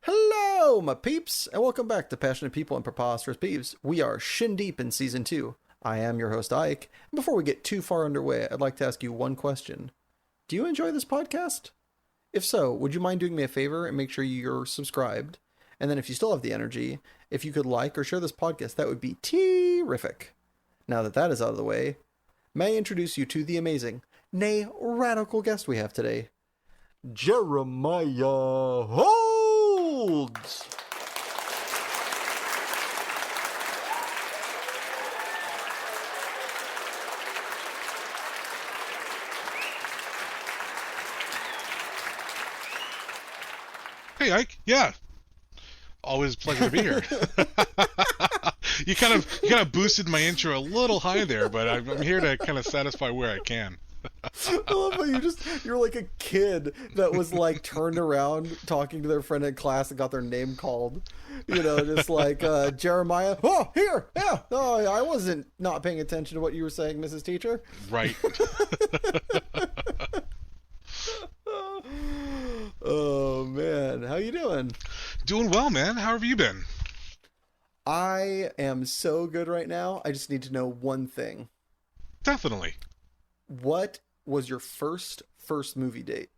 Hello, my peeps, and welcome back to Passionate People and Preposterous Peeves. We are shin deep in season 2. I am your host, Ike. And before we get too far underway, I'd like to ask you one question. Do you enjoy this podcast? If so, would you mind doing me a favor and make sure you're subscribed? And then if you still have the energy, if you could like or share this podcast, that would be terrific. Now that that is out of the way, may I introduce you to the amazing, nay, radical guest we have today, Jeremiah Holds. Hey, Ike. Yeah, always a pleasure to be here. You kind of boosted my intro a little high there, but I'm here to kind of satisfy where I can. I love how you're like a kid that was like turned around talking to their friend in class and got their name called. You know, just like Jeremiah. Oh, here, yeah. No, I wasn't not paying attention to what you were saying, Mrs. Teacher. Right. Oh man, how you doing? Doing well, man. How have you been? I am so good right now. I just need to know one thing. Definitely. What was your first movie date?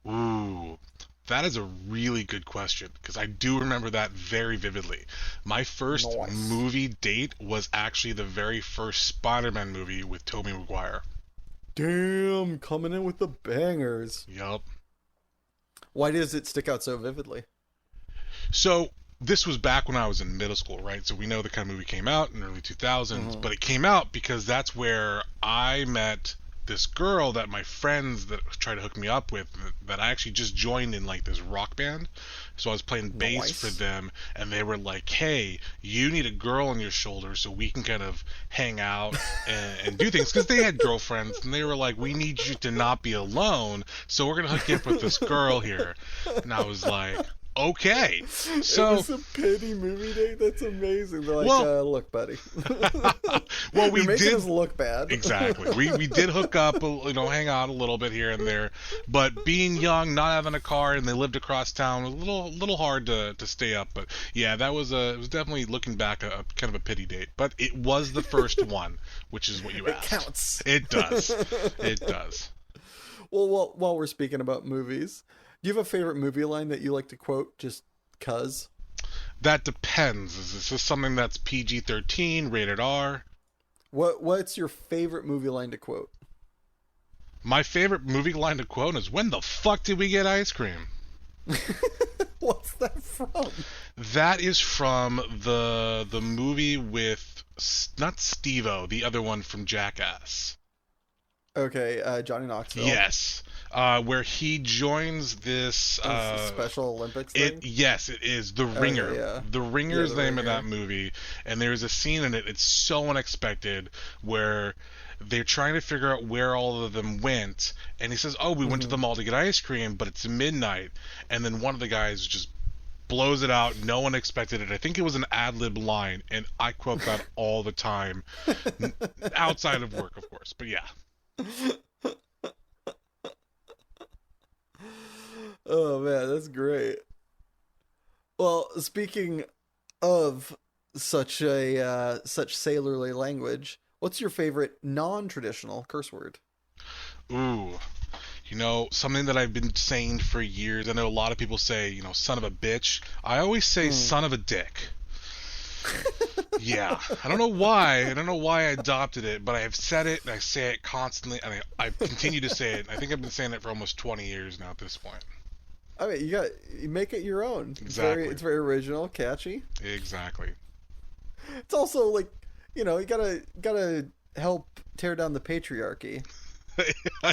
Ooh, that is a really good question because I do remember that very vividly. My first movie date was actually the very first Spider-Man movie with Tobey Maguire. Damn, coming in with the bangers. Yup. Why does it stick out so vividly? So this was back when I was in middle school, right? So we know the kind of movie came out in the early 2000s, but it came out because that's where I met this girl that my friends that tried to hook me up with, that I actually just joined in like this rock band. So I was playing bass for them, and they were like, hey, you need a girl on your shoulder so we can kind of hang out and do things, because they had girlfriends, and they were like, we need you to not be alone, so we're going to hook you up with this girl here. And I was like, okay. So it was a pity movie date. That's amazing. They're like, look, buddy. Well, we You're making did us look bad. Exactly. We did hook up, hang out a little bit here and there. But being young, not having a car, and they lived across town, was a little hard to stay up. But yeah, it was definitely, looking back, a kind of a pity date. But it was the first one, which is what you asked. It counts. It does. It does. Well, while we're speaking about movies, do you have a favorite movie line that you like to quote just 'cause? That depends. Is this something that's PG-13, rated R? What's your favorite movie line to quote? My favorite movie line to quote is, when the fuck did we get ice cream? What's that from? That is from the movie with, not Steve-O, the other one from Jackass. Okay, Johnny Knoxville. Yes. Where he joins this Special Olympics thing? Yes, it is. The Ringer. Okay, yeah. The Ringer's The the name Ringer. of that movie. And there's a scene in it, it's so unexpected, where they're trying to figure out where all of them went. And he says, oh, we went to the mall to get ice cream, but it's midnight. And then one of the guys just blows it out. No one expected it. I think it was an ad-lib line. And I quote that all the time. Outside of work, of course. But yeah. Oh man, that's great. Well, speaking of such sailorly language, what's your favorite non-traditional curse word? Ooh. Something that I've been saying for years. I know a lot of people say, son of a bitch. I always say son of a dick. Yeah. I don't know why. I don't know why I adopted it, but I have said it, and I say it constantly, and I continue to say it. I think I've been saying it for almost 20 years now at this point. I mean, you make it your own. Exactly. It's very original, catchy. Exactly. It's also like, you gotta help tear down the patriarchy.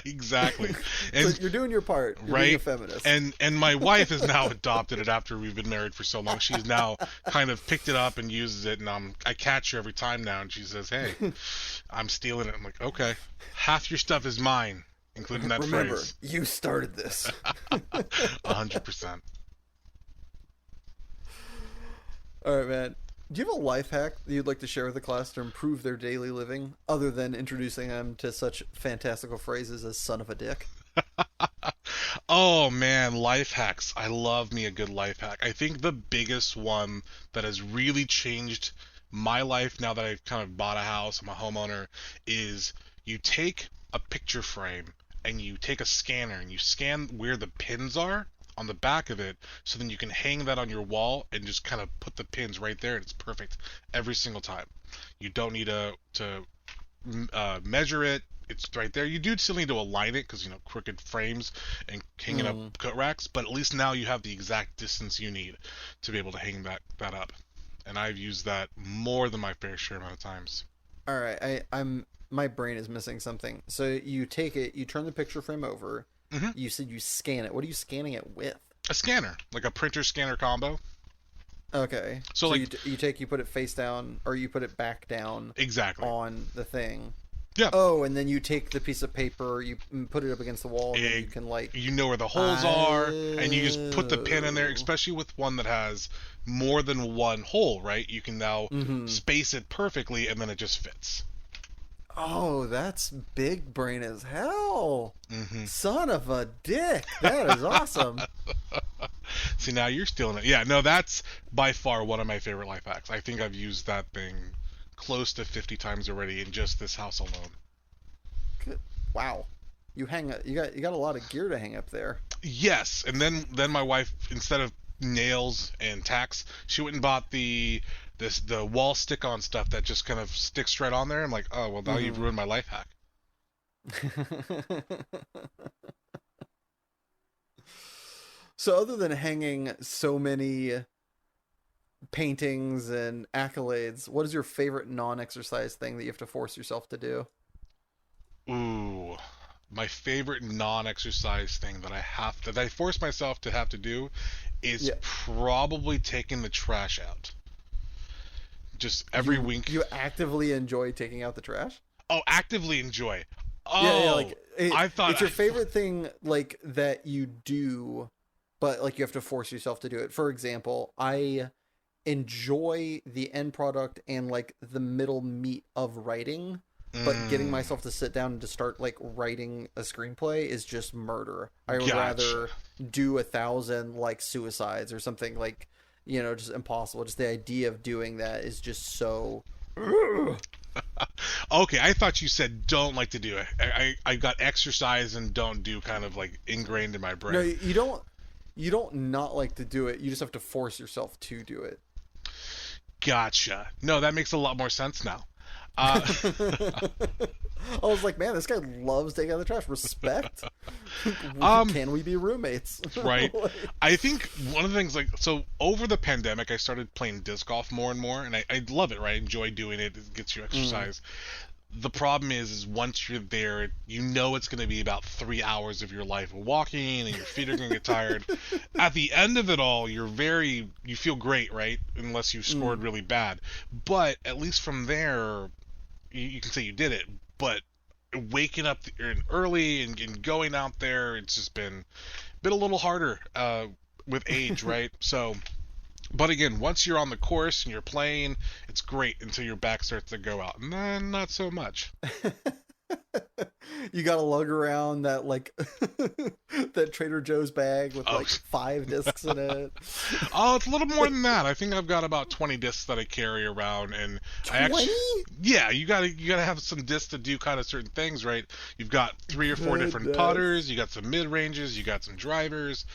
Exactly. And so you're doing your part. You're right? being a feminist. And my wife has now adopted it after we've been married for so long. She's now kind of picked it up and uses it, and I catch her every time now, and she says, hey, I'm stealing it. I'm like, okay, half your stuff is mine, including that Remember, phrase. you started this. 100%. All right, man. Do you have a life hack that you'd like to share with the class to improve their daily living, other than introducing them to such fantastical phrases as "son of a dick"? Oh man, life hacks. I love me a good life hack. I think the biggest one that has really changed my life now that I've kind of bought a house, I'm a homeowner, is you take a picture frame and you take a scanner and you scan where the pins are on the back of it, so then you can hang that on your wall and just kind of put the pins right there, and it's perfect every single time. You don't need to measure it. It's right there. You do still need to align it because, crooked frames and hanging up coat racks, but at least now you have the exact distance you need to be able to hang that up. And I've used that more than my fair share amount of times. All right, I'm my brain is missing something. So you take it, you turn the picture frame over. Mm-hmm. You said you scan it. What are you scanning it with? A scanner, like a printer scanner combo. Okay. So like you put it face down, or you put it back down. Exactly. On the thing. Yeah. Oh, and then you take the piece of paper, you put it up against the wall, and then you can you know where the holes are, and you just put the pin in there. Especially with one that has more than one hole, right? You can now space it perfectly, and then it just fits. Oh, that's big brain as hell. Mm-hmm. Son of a dick. That is awesome. See, now you're stealing it. Yeah, no, that's by far one of my favorite life hacks. I think I've used that thing close to 50 times already in just this house alone. Good. Wow. You got a lot of gear to hang up there. Yes, and then my wife, instead of nails and tacks, she went and bought the wall stick-on stuff that just kind of sticks straight on there. I'm like, oh well, now you've ruined my life hack. So other than hanging so many paintings and accolades, what is your favorite non-exercise thing that you have to force yourself to do? Ooh, my favorite non-exercise thing that I force myself to have to do is probably taking the trash out. Just every week. You actively enjoy taking out the trash? Oh, actively enjoy. Oh, I thought it's your favorite thing, like, that you do, but like you have to force yourself to do it. For example, I enjoy the end product and like the middle meat of writing, but getting myself to sit down and to start like writing a screenplay is just murder. I would rather do 1,000 like suicides or something, like, just impossible. Just the idea of doing that is just so. Okay, I thought you said don't like to do it. I got exercise and don't do kind of like ingrained in my brain. No, you don't. You don't not like to do it. You just have to force yourself to do it. Gotcha. No, that makes a lot more sense now. I was like, man, this guy loves taking out the trash. Respect. Can we be roommates? Right. I think one of the things, like, so over the pandemic, I started playing disc golf more and more, and I love it, right? I enjoy doing it. It gets you exercise. The problem is once you're there, it's going to be about 3 hours of your life walking, and your feet are going to get tired. At the end of it all, you feel great, right? Unless you scored really bad. But at least from there, you can say you did it. But waking up early and going out there, it's just been a little harder with age, right? So. But again, once you're on the course and you're playing, it's great until your back starts to go out, and then not so much. You gotta lug around that like that Trader Joe's bag with like 5 discs in it. Oh, it's a little more than that. I think I've got about 20 discs that I carry around, and 20? You gotta have some discs to do kind of certain things, right? You've got 3 or 4 different putters, you got some mid ranges, you got some drivers,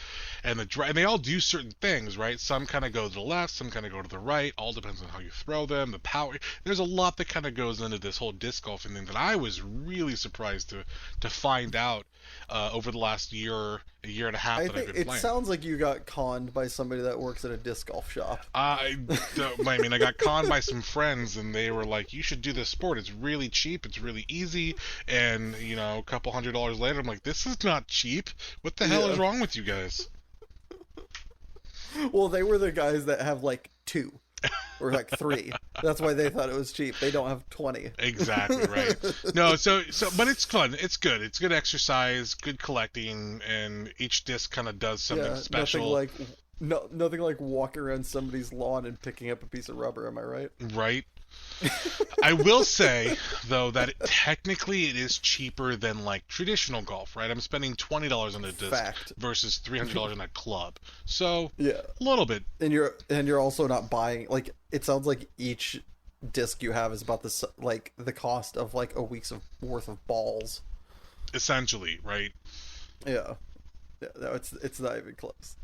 and they all do certain things, right? Some kind of go to the left, some kind of go to the right. All depends on how you throw them, the power. There's a lot that kind of goes into this whole disc golfing thing that I was really surprised to find out over the last a year and a half that I've been playing. It sounds like you got conned by somebody that works at a disc golf shop. I got conned by some friends, and they were like, you should do this sport. It's really cheap. It's really easy. And, a couple $100 later, I'm like, this is not cheap. What the hell is wrong with you guys? Well, they were the guys that have like 2 or like 3. That's why they thought it was cheap. They don't have 20. Exactly right. No, so but it's fun. It's good. It's good exercise, good collecting, and each disc kind of does something special. No, nothing like walking around somebody's lawn and picking up a piece of rubber. Am I right? Right. I will say though that technically it is cheaper than like traditional golf, right? I'm spending $20 on a disc Fact. versus $300 on a club, so Yeah, a little bit and you're also not buying like it sounds like each disc you have is about like the cost of like a week's worth of balls. essentially, right? Yeah. Yeah, no, it's not even close.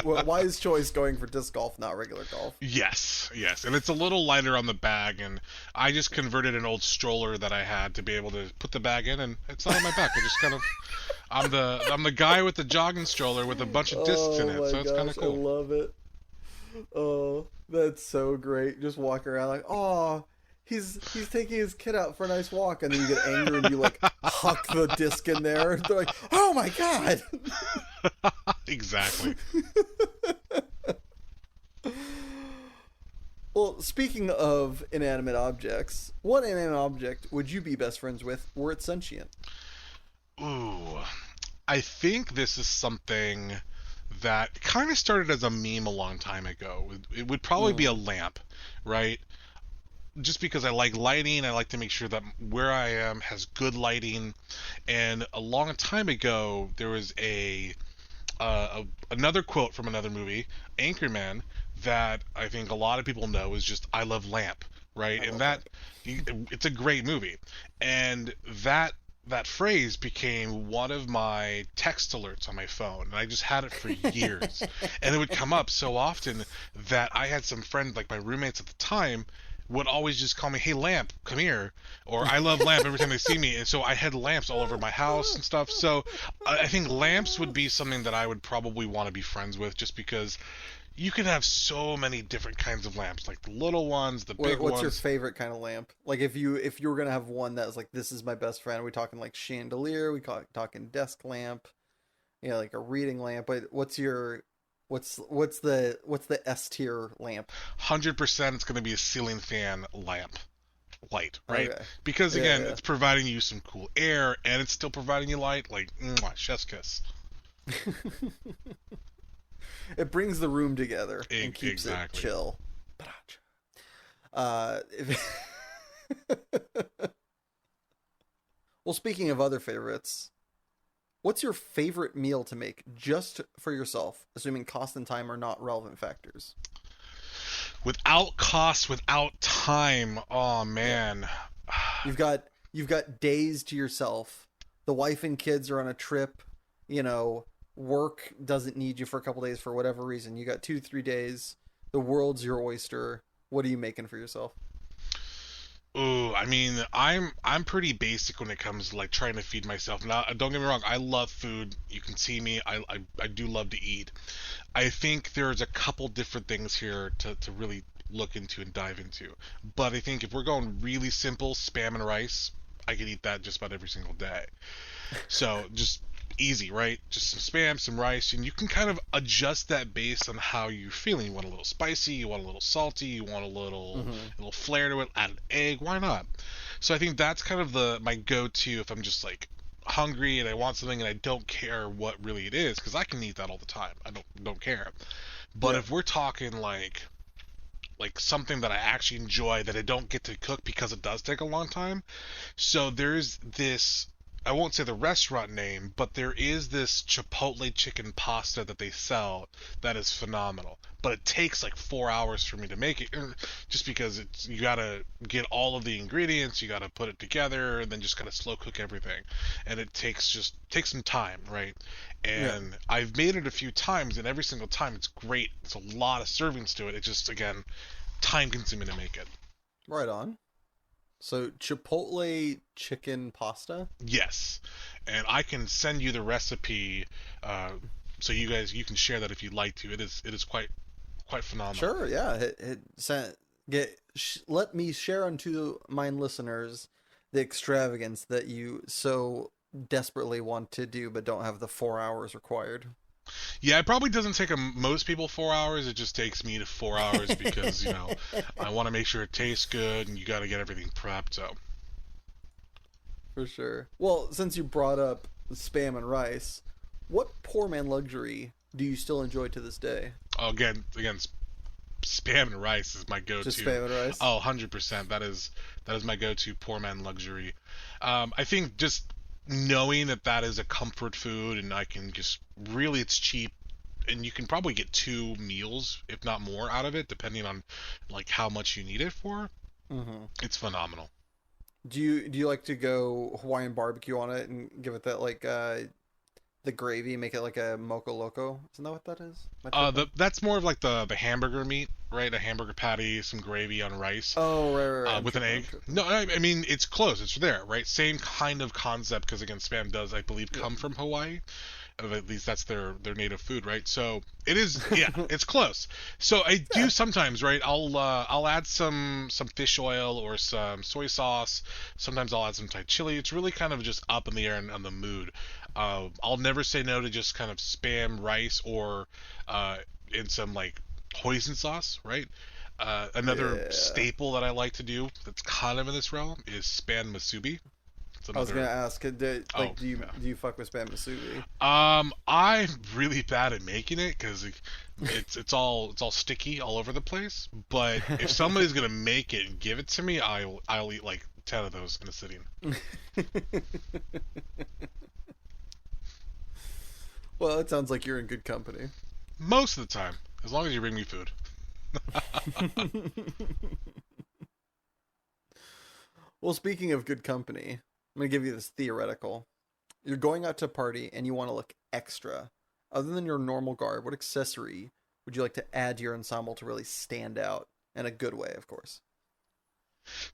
Wise choice going for disc golf, not regular golf. Yes, yes, and it's a little lighter on the bag, and I just converted an old stroller that I had to be able to put the bag in, and it's not on my back. I just kind of, I'm the guy with the jogging stroller with a bunch of discs in it, so it's kind of cool. I love it. Oh, that's so great. Just walk around like, oh, he's taking his kid out for a nice walk, and then you get angry and you like huck the disc in there. They're like, oh my god. Exactly. Well, speaking of inanimate objects, what inanimate object would you be best friends with were it sentient? Ooh, I think this is something that kind of started as a meme a long time ago. It would probably be a lamp, right? Just because I like lighting, I like to make sure that where I am has good lighting. And a long time ago, there was another quote from another movie, Anchorman, that I think a lot of people know is just "I love lamp," right? And that it's a great movie, and that phrase became one of my text alerts on my phone, and I just had it for years. And it would come up so often that I had some friends, like my roommates at the time, would always just call me, "Hey Lamp, come here," or "I love Lamp" every time they see me. And so I had lamps all over my house and stuff. So I think lamps would be something that I would probably want to be friends with, just because you can have so many different kinds of lamps, like the little ones, the big ones. What's your favorite kind of lamp? Like if you were gonna have one that was like, this is my best friend. Are we talking like chandelier? Talking desk lamp? Like a reading lamp. But what's the S tier lamp? 100% it's going to be a ceiling fan light, right? Okay. Because again, Yeah. it's providing you some cool air, and it's still providing you light. Like, chef's kiss. It brings the room together and keeps Exactly. it chill. Well, speaking of other favorites, what's your favorite meal to make just for yourself, assuming cost and time are not relevant factors? Without cost, without time. Oh man. You've got days to yourself. The wife and kids are on a trip. Work doesn't need you for a couple days for whatever reason. You got 2-3 days. The world's your oyster. What are you making for yourself? Ooh, I mean, I'm pretty basic when it comes to like trying to feed myself. Now, don't get me wrong, I love food. You can see me. I do love to eat. I think there's a couple different things here to really look into and dive into. But I think if we're going really simple, spam and rice, I could eat that just about every single day. So just easy, right? Just some spam, some rice, and you can kind of adjust that based on how you're feeling. You want a little spicy, you want a little salty, you want a little flair to it, add an egg, why not? So I think that's kind of my go-to if I'm just like hungry and I want something and I don't care what really it is, because I can eat that all the time. I don't care. But if we're talking like something that I actually enjoy that I don't get to cook because it does take a long time. So there's this, I won't say the restaurant name, but there is this Chipotle chicken pasta that they sell that is phenomenal. But it takes like 4 hours for me to make it, just because you gotta get all of the ingredients, you gotta put it together, and then just gotta slow cook everything, and it takes some time, right? And I've made it a few times, and every single time it's great. It's a lot of servings to it. It's just, again, time consuming to make it. Right on. So Chipotle chicken pasta? Yes, and I can send you the recipe, so you can share that if you'd like to. It is quite phenomenal. Sure, yeah. Let me share unto mine listeners the extravagance that you so desperately want to do, but don't have the 4 hours required. Yeah, it probably doesn't take most people 4 hours. It just takes me to 4 hours because I want to make sure it tastes good, and you got to get everything prepped. So For sure. Well, since you brought up spam and rice, what poor man luxury do you still enjoy to this day? Oh, again, spam and rice is my Just go-to. spam and rice? Oh, 100%. That is my go-to poor man luxury. I think just knowing that that is a comfort food, and I can just really, it's cheap, and you can probably get two meals, if not more, out of it, depending on like how much you need it for. Mm-hmm. It's phenomenal. Do you like to go Hawaiian barbecue on it and give it that like the gravy, make it like a mocha loco? Isn't that what that is? Am I tripping? That's more of like the hamburger meat, right? A hamburger patty, some gravy on rice, Oh, right. I'm with an tripping. I'm egg. tripping. No, I mean it's close. It's there, right? Same kind of concept because again, spam does, I believe, Yep. come from Hawaii. At least that's their native food, right? So it is, yeah, it's close. So I do Yeah. sometimes, right? I'll add some fish oil or some soy sauce. Sometimes I'll add some Thai chili. It's really kind of just up in the air and on the mood. I'll never say no to just kind of spam rice or uh, in some like hoisin sauce, right? Another Yeah. staple that I like to do that's kind of in this realm is spam musubi. It's I was gonna another. ask, Oh, like, do you yeah. do you fuck with spam musubi? I'm really bad at making it because it's all sticky all over the place. But if somebody's gonna make it and give it to me, I'll eat like 10 of those in a sitting. Well, it sounds like you're in good company. Most of the time, as long as you bring me food. Well, speaking of good company, I'm gonna give you this theoretical. You're going out to a party and you want to look extra. Other than your normal garb, what accessory would you like to add to your ensemble to really stand out in a good way, of course?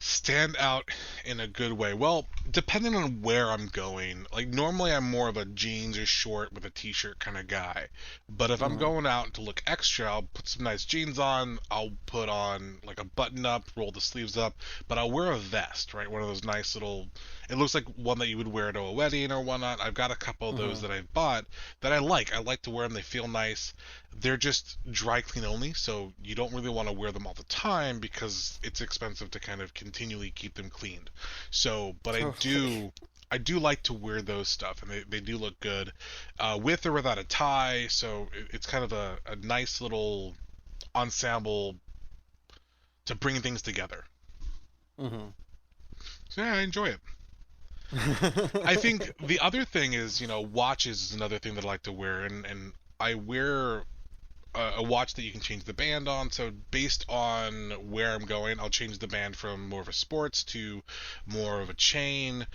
Stand out in a good way. Well, depending on where I'm going, like normally I'm more of a jeans or short with a t-shirt kind of guy. But if I'm Mm-hmm. going out to look extra, I'll put some nice jeans on. I'll put on like a button up, roll the sleeves up, but I'll wear a vest, right? One of those nice little, it looks like one that you would wear to a wedding or whatnot. I've got a couple of those Mm-hmm. that I've bought that I like. I like to wear them. They feel nice. They're just dry clean only, so you don't really want to wear them all the time because it's expensive to kind of continually keep them cleaned. So, but I Totally. do I do like to wear those stuff, and they do look good, with or without a tie. So it's kind of a nice little ensemble to bring things together. Mm-hmm. So yeah, I enjoy it. I think the other thing is, watches is another thing that I like to wear, and I wear a watch that you can change the band on. So based on where I'm going, I'll change the band from more of a sports to more of a chain,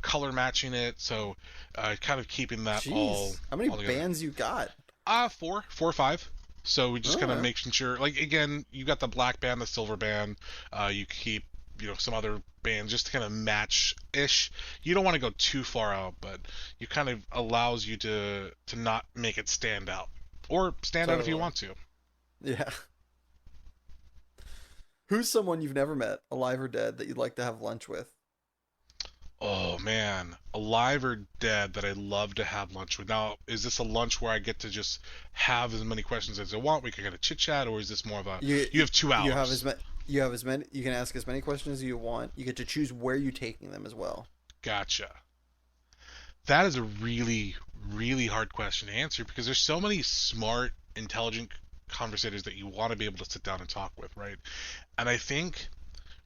color matching it. So kind of keeping that all Jeez, how many all together. bands you got? Four or five. So we just All kind of right. making sure, like again, you got the black band, the silver band. You keep some other bands just to kind of match ish. You don't want to go too far out, but you kind of allows you to not make it stand out or stand out if you Totally. want to. Yeah. Who's someone you've never met, alive or dead, that you'd like to have lunch with? Oh man, alive or dead that I'd love to have lunch with. Now, is this a lunch where I get to just have as many questions as I want? We can kind of chit chat, or is this more of a You you have two you have hours? as many you can ask as many questions as you want. You get to choose where you're taking them as well. Gotcha. That is a really, really hard question to answer because there's so many smart, intelligent conversators that you want to be able to sit down and talk with, right? And I think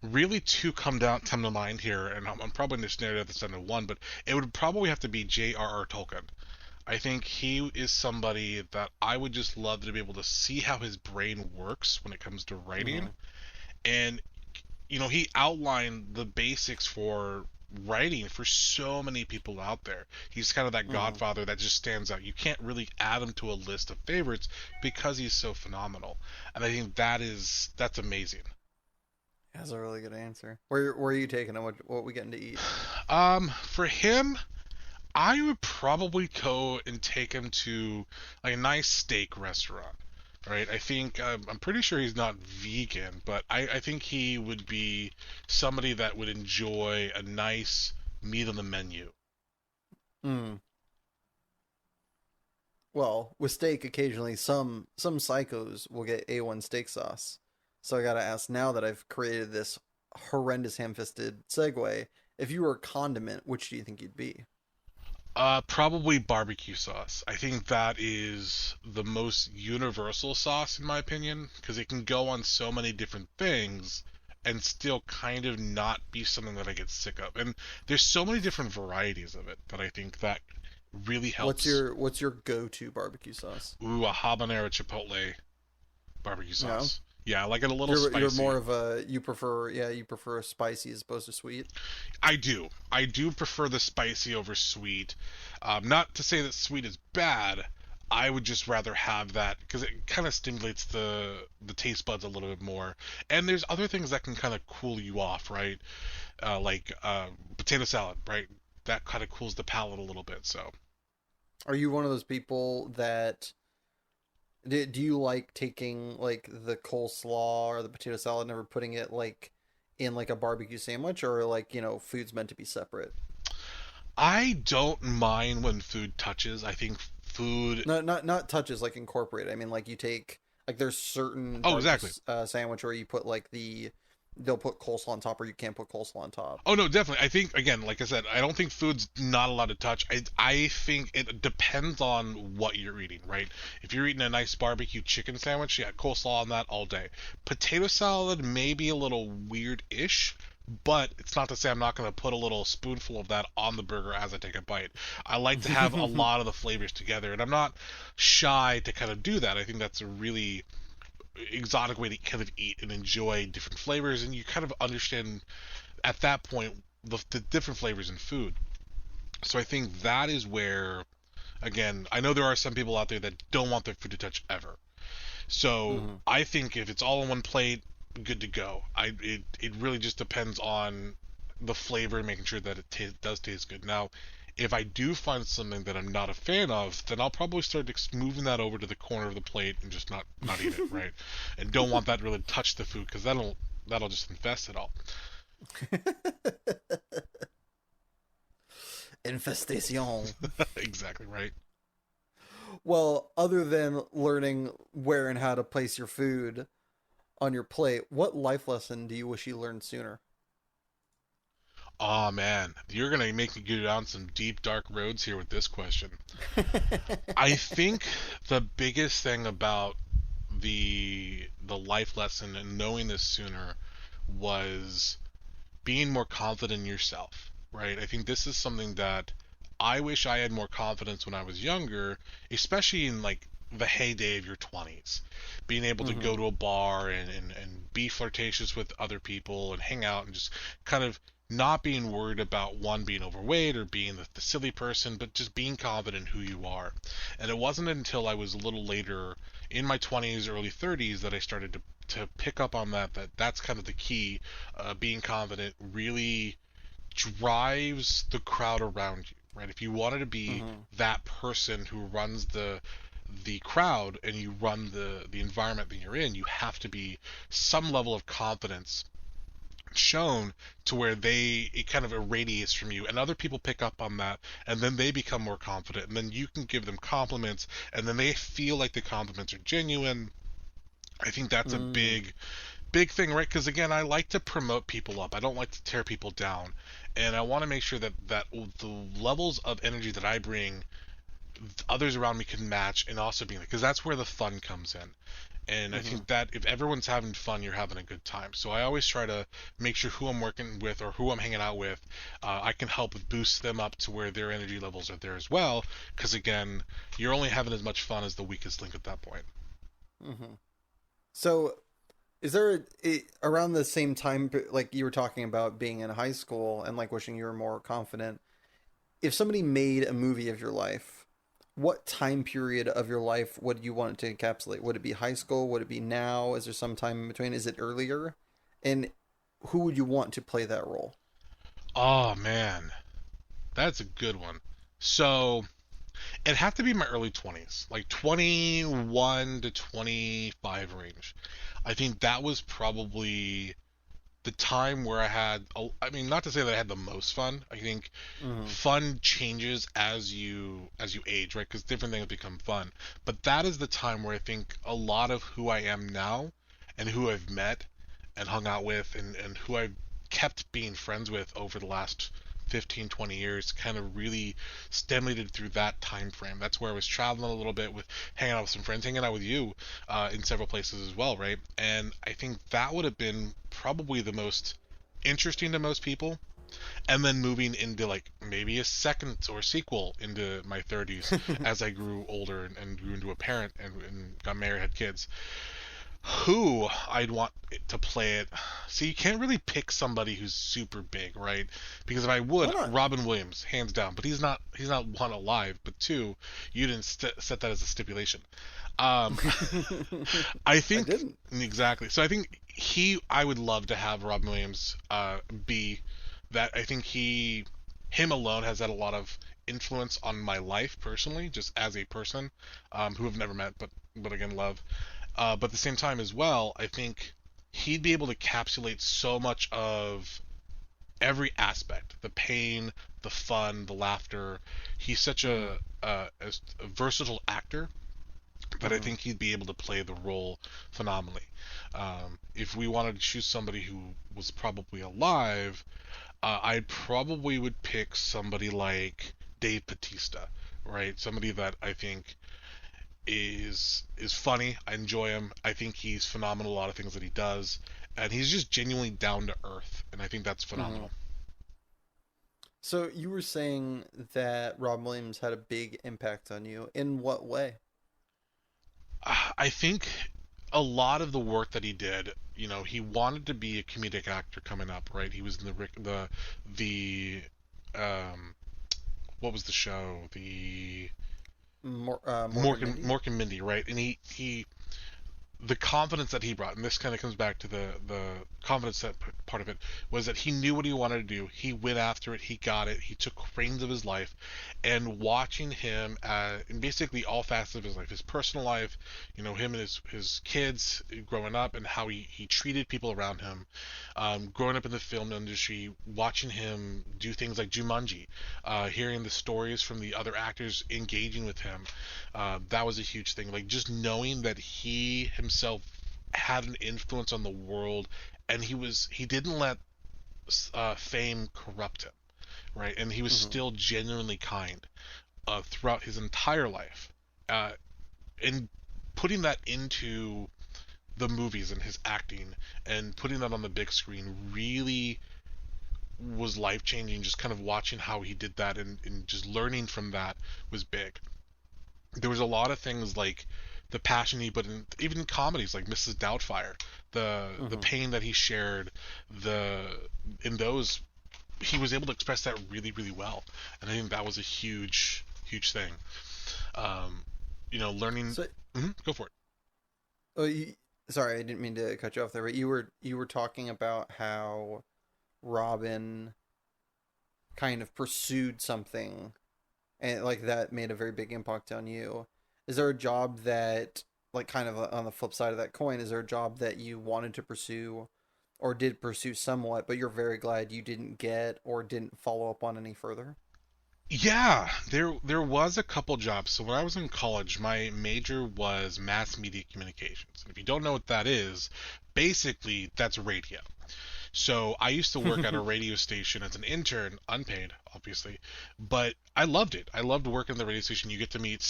really two come to mind here, and I'm probably just narrowed this down to one, but it would probably have to be J.R.R. Tolkien. I think he is somebody that I would just love to be able to see how his brain works when it comes to writing. Mm-hmm. And he outlined the basics for writing for so many people out there. He's kind of that Mm-hmm. godfather that just stands out. You can't really add him to a list of favorites because he's so phenomenal. And I think that's amazing. That's a really good answer. Where are you taking them? What we getting to eat? For him, I would probably go and take him to like a nice steak restaurant. Right, I think I'm pretty sure he's not vegan, but I think he would be somebody that would enjoy a nice meat on the menu. Mm. Well, with steak, occasionally some psychos will get A1 steak sauce. So I gotta ask now that I've created this horrendous ham-fisted segue, if you were a condiment, which do you think you'd be? Probably barbecue sauce. I think that is the most universal sauce in my opinion because it can go on so many different things and still kind of not be something that I get sick of. And there's so many different varieties of it that I think that really helps. What's your go-to barbecue sauce? Ooh, a habanero chipotle barbecue Yeah. sauce. Yeah, I like it a little You're spicy. more of a you prefer spicy as opposed to sweet. I do. I do prefer the spicy over sweet. Not to say that sweet is bad. I would just rather have that because it kind of stimulates the taste buds a little bit more. And there's other things that can kind of cool you off, right? Like potato salad, right? That kind of cools the palate a little bit. So Are you one of those people that do you like taking like the coleslaw or the potato salad and never putting it like in like a barbecue sandwich, or like, food's meant to be separate? I don't mind when food touches. I think food. No, not touches like incorporate. I mean, like you take like there's certain Oh, barbecue exactly. sandwich where you put like they'll put coleslaw on top, or you can't put coleslaw on top. Oh no, definitely. I think again, like I said, I don't think food's not allowed to touch. I think it depends on what you're eating, right? If you're eating a nice barbecue chicken sandwich, yeah, coleslaw on that all day. Potato salad may be a little weird-ish, but it's not to say I'm not going to put a little spoonful of that on the burger as I take a bite. I like to have a lot of the flavors together, and I'm not shy to kind of do that. I think that's a really exotic way to kind of eat and enjoy different flavors, and you kind of understand at that point the different flavors in food. So I think that is where, again, I know there are some people out there that don't want their food to touch ever. So Hmm. I think if it's all on one plate, good to go. It really just depends on the flavor and making sure that it does taste good. Now, if I do find something that I'm not a fan of, then I'll probably start moving that over to the corner of the plate and just not eat it, right? And don't want that really to touch the food because that'll just infest it all. Infestation. Exactly right. Well, other than learning where and how to place your food on your plate, what life lesson do you wish you learned sooner? Oh man, you're gonna make me go down some deep dark roads here with this question. I think the biggest thing about the life lesson and knowing this sooner was being more confident in yourself, right? I think this is something that I wish I had more confidence when I was younger, especially in like the heyday of your 20s. Being able to Hmm. go to a bar and be flirtatious with other people and hang out and just kind of not being worried about one being overweight or being the silly person, but just being confident in who you are. And it wasn't until I was a little later in my 20s, early 30s that I started to pick up on that's kind of the key. Being confident really drives the crowd around you, right? If you wanted to be Hmm. that person who runs the crowd and you run the environment that you're in, you have to be some level of confidence shown to where it kind of irradiates from you and other people pick up on that and then they become more confident and then you can give them compliments and then they feel like the compliments are genuine. I think that's a Mm. big thing, right? Because again, I like to promote people up. I don't like to tear people down, and I want to make sure that the levels of energy that I bring, others around me can match, and also being because that's where the fun comes in. And I Hmm. think that if everyone's having fun, you're having a good time. So I always try to make sure who I'm working with or who I'm hanging out with, I can help boost them up to where their energy levels are there as well. Because again, you're only having as much fun as the weakest link at that point. Hmm. So, is there around the same time, like you were talking about being in high school and like wishing you were more confident? If somebody made a movie of your life, what time period of your life would you want it to encapsulate? Would it be high school? Would it be now? Is there some time in between? Is it earlier? And who would you want to play that role? Oh man, that's a good one. So it'd have to be my early 20s, like 21 to 25 range. I think that was probably the time where I mean, not to say that I had the most fun. I think Mm-hmm. fun changes as you age, right? Because different things become fun. But that is the time where I think a lot of who I am now and who I've met and hung out with and who I've kept being friends with over the last 15, 20 years, kind of really stimulated through that time frame. That's where I was traveling a little bit, with hanging out with some friends, hanging out with you in several places as well, right? And I think that would have been probably the most interesting to most people. And then moving into like maybe a second or sequel into my 30s as I grew older and grew into a parent and got married, had kids, who I'd want to play it. See, you can't really pick somebody who's super big, right? Because if I Why would, not? Robin Williams, hands down. But he's not one, alive. But two, you didn't set that as a stipulation. Um, I I think didn't. exactly. So I think I would love to have Robin Williams be that. I think him alone has had a lot of influence on my life personally, just as a person, who I've never met, but again love. But at the same time as well, I think he'd be able to encapsulate so much of every aspect: the pain, the fun, the laughter. He's such Mm-hmm. a versatile actor that I Mm-hmm. think he'd be able to play the role phenomenally. If we wanted to choose somebody who was probably alive, I probably would pick somebody like Dave Bautista, right? Somebody that I think is funny. I enjoy him. I think he's phenomenal. A lot of things that he does, and he's just genuinely down to earth, and I think that's Mm-hmm. phenomenal. So you were saying that Rob Williams had a big impact on you. In what way? I think a lot of the work that he did, he wanted to be a comedic actor coming up, right? He was in the um what was the show? The Mork and Mindy? Mork and Mindy, right? And he the confidence that he brought, and this kind of comes back to the confidence that part of it, was that he knew what he wanted to do. He went after it. He got it. He took reins of his life, and watching him in basically all facets of his life, his personal life, him and his kids growing up, and how he treated people around him, growing up in the film industry, watching him do things like Jumanji, hearing the stories from the other actors engaging with him, that was a huge thing. Like, just knowing that he himself had an influence on the world, and he didn't let fame corrupt him, right? And he was Mm-hmm. still genuinely kind throughout his entire life. Uh, and putting that into the movies and his acting and putting that on the big screen really was life changing. Just kind of watching how he did that, and just learning from that was big. There was a lot of things like the passion he put in, even in comedies like Mrs. Doubtfire, the Mm-hmm. pain that he shared, the in those he was able to express that really, really well, and I think that was a huge thing. Um, learning. So, Go for it. oh, sorry, I didn't mean to cut you off there, but you were talking about how Robin kind of pursued something and like that made a very big impact on you. Is there a job that, like, kind of on the flip side of that coin, is there a job that you wanted to pursue or did pursue somewhat, but you're very glad you didn't get or didn't follow up on any further? Yeah, there was a couple jobs. So when I was in college, my major was mass media communications. And if you don't know what that is, basically that's radio. So I used to work at a radio station as an intern, unpaid, obviously, but I loved it. I loved working at the radio station. You get to meet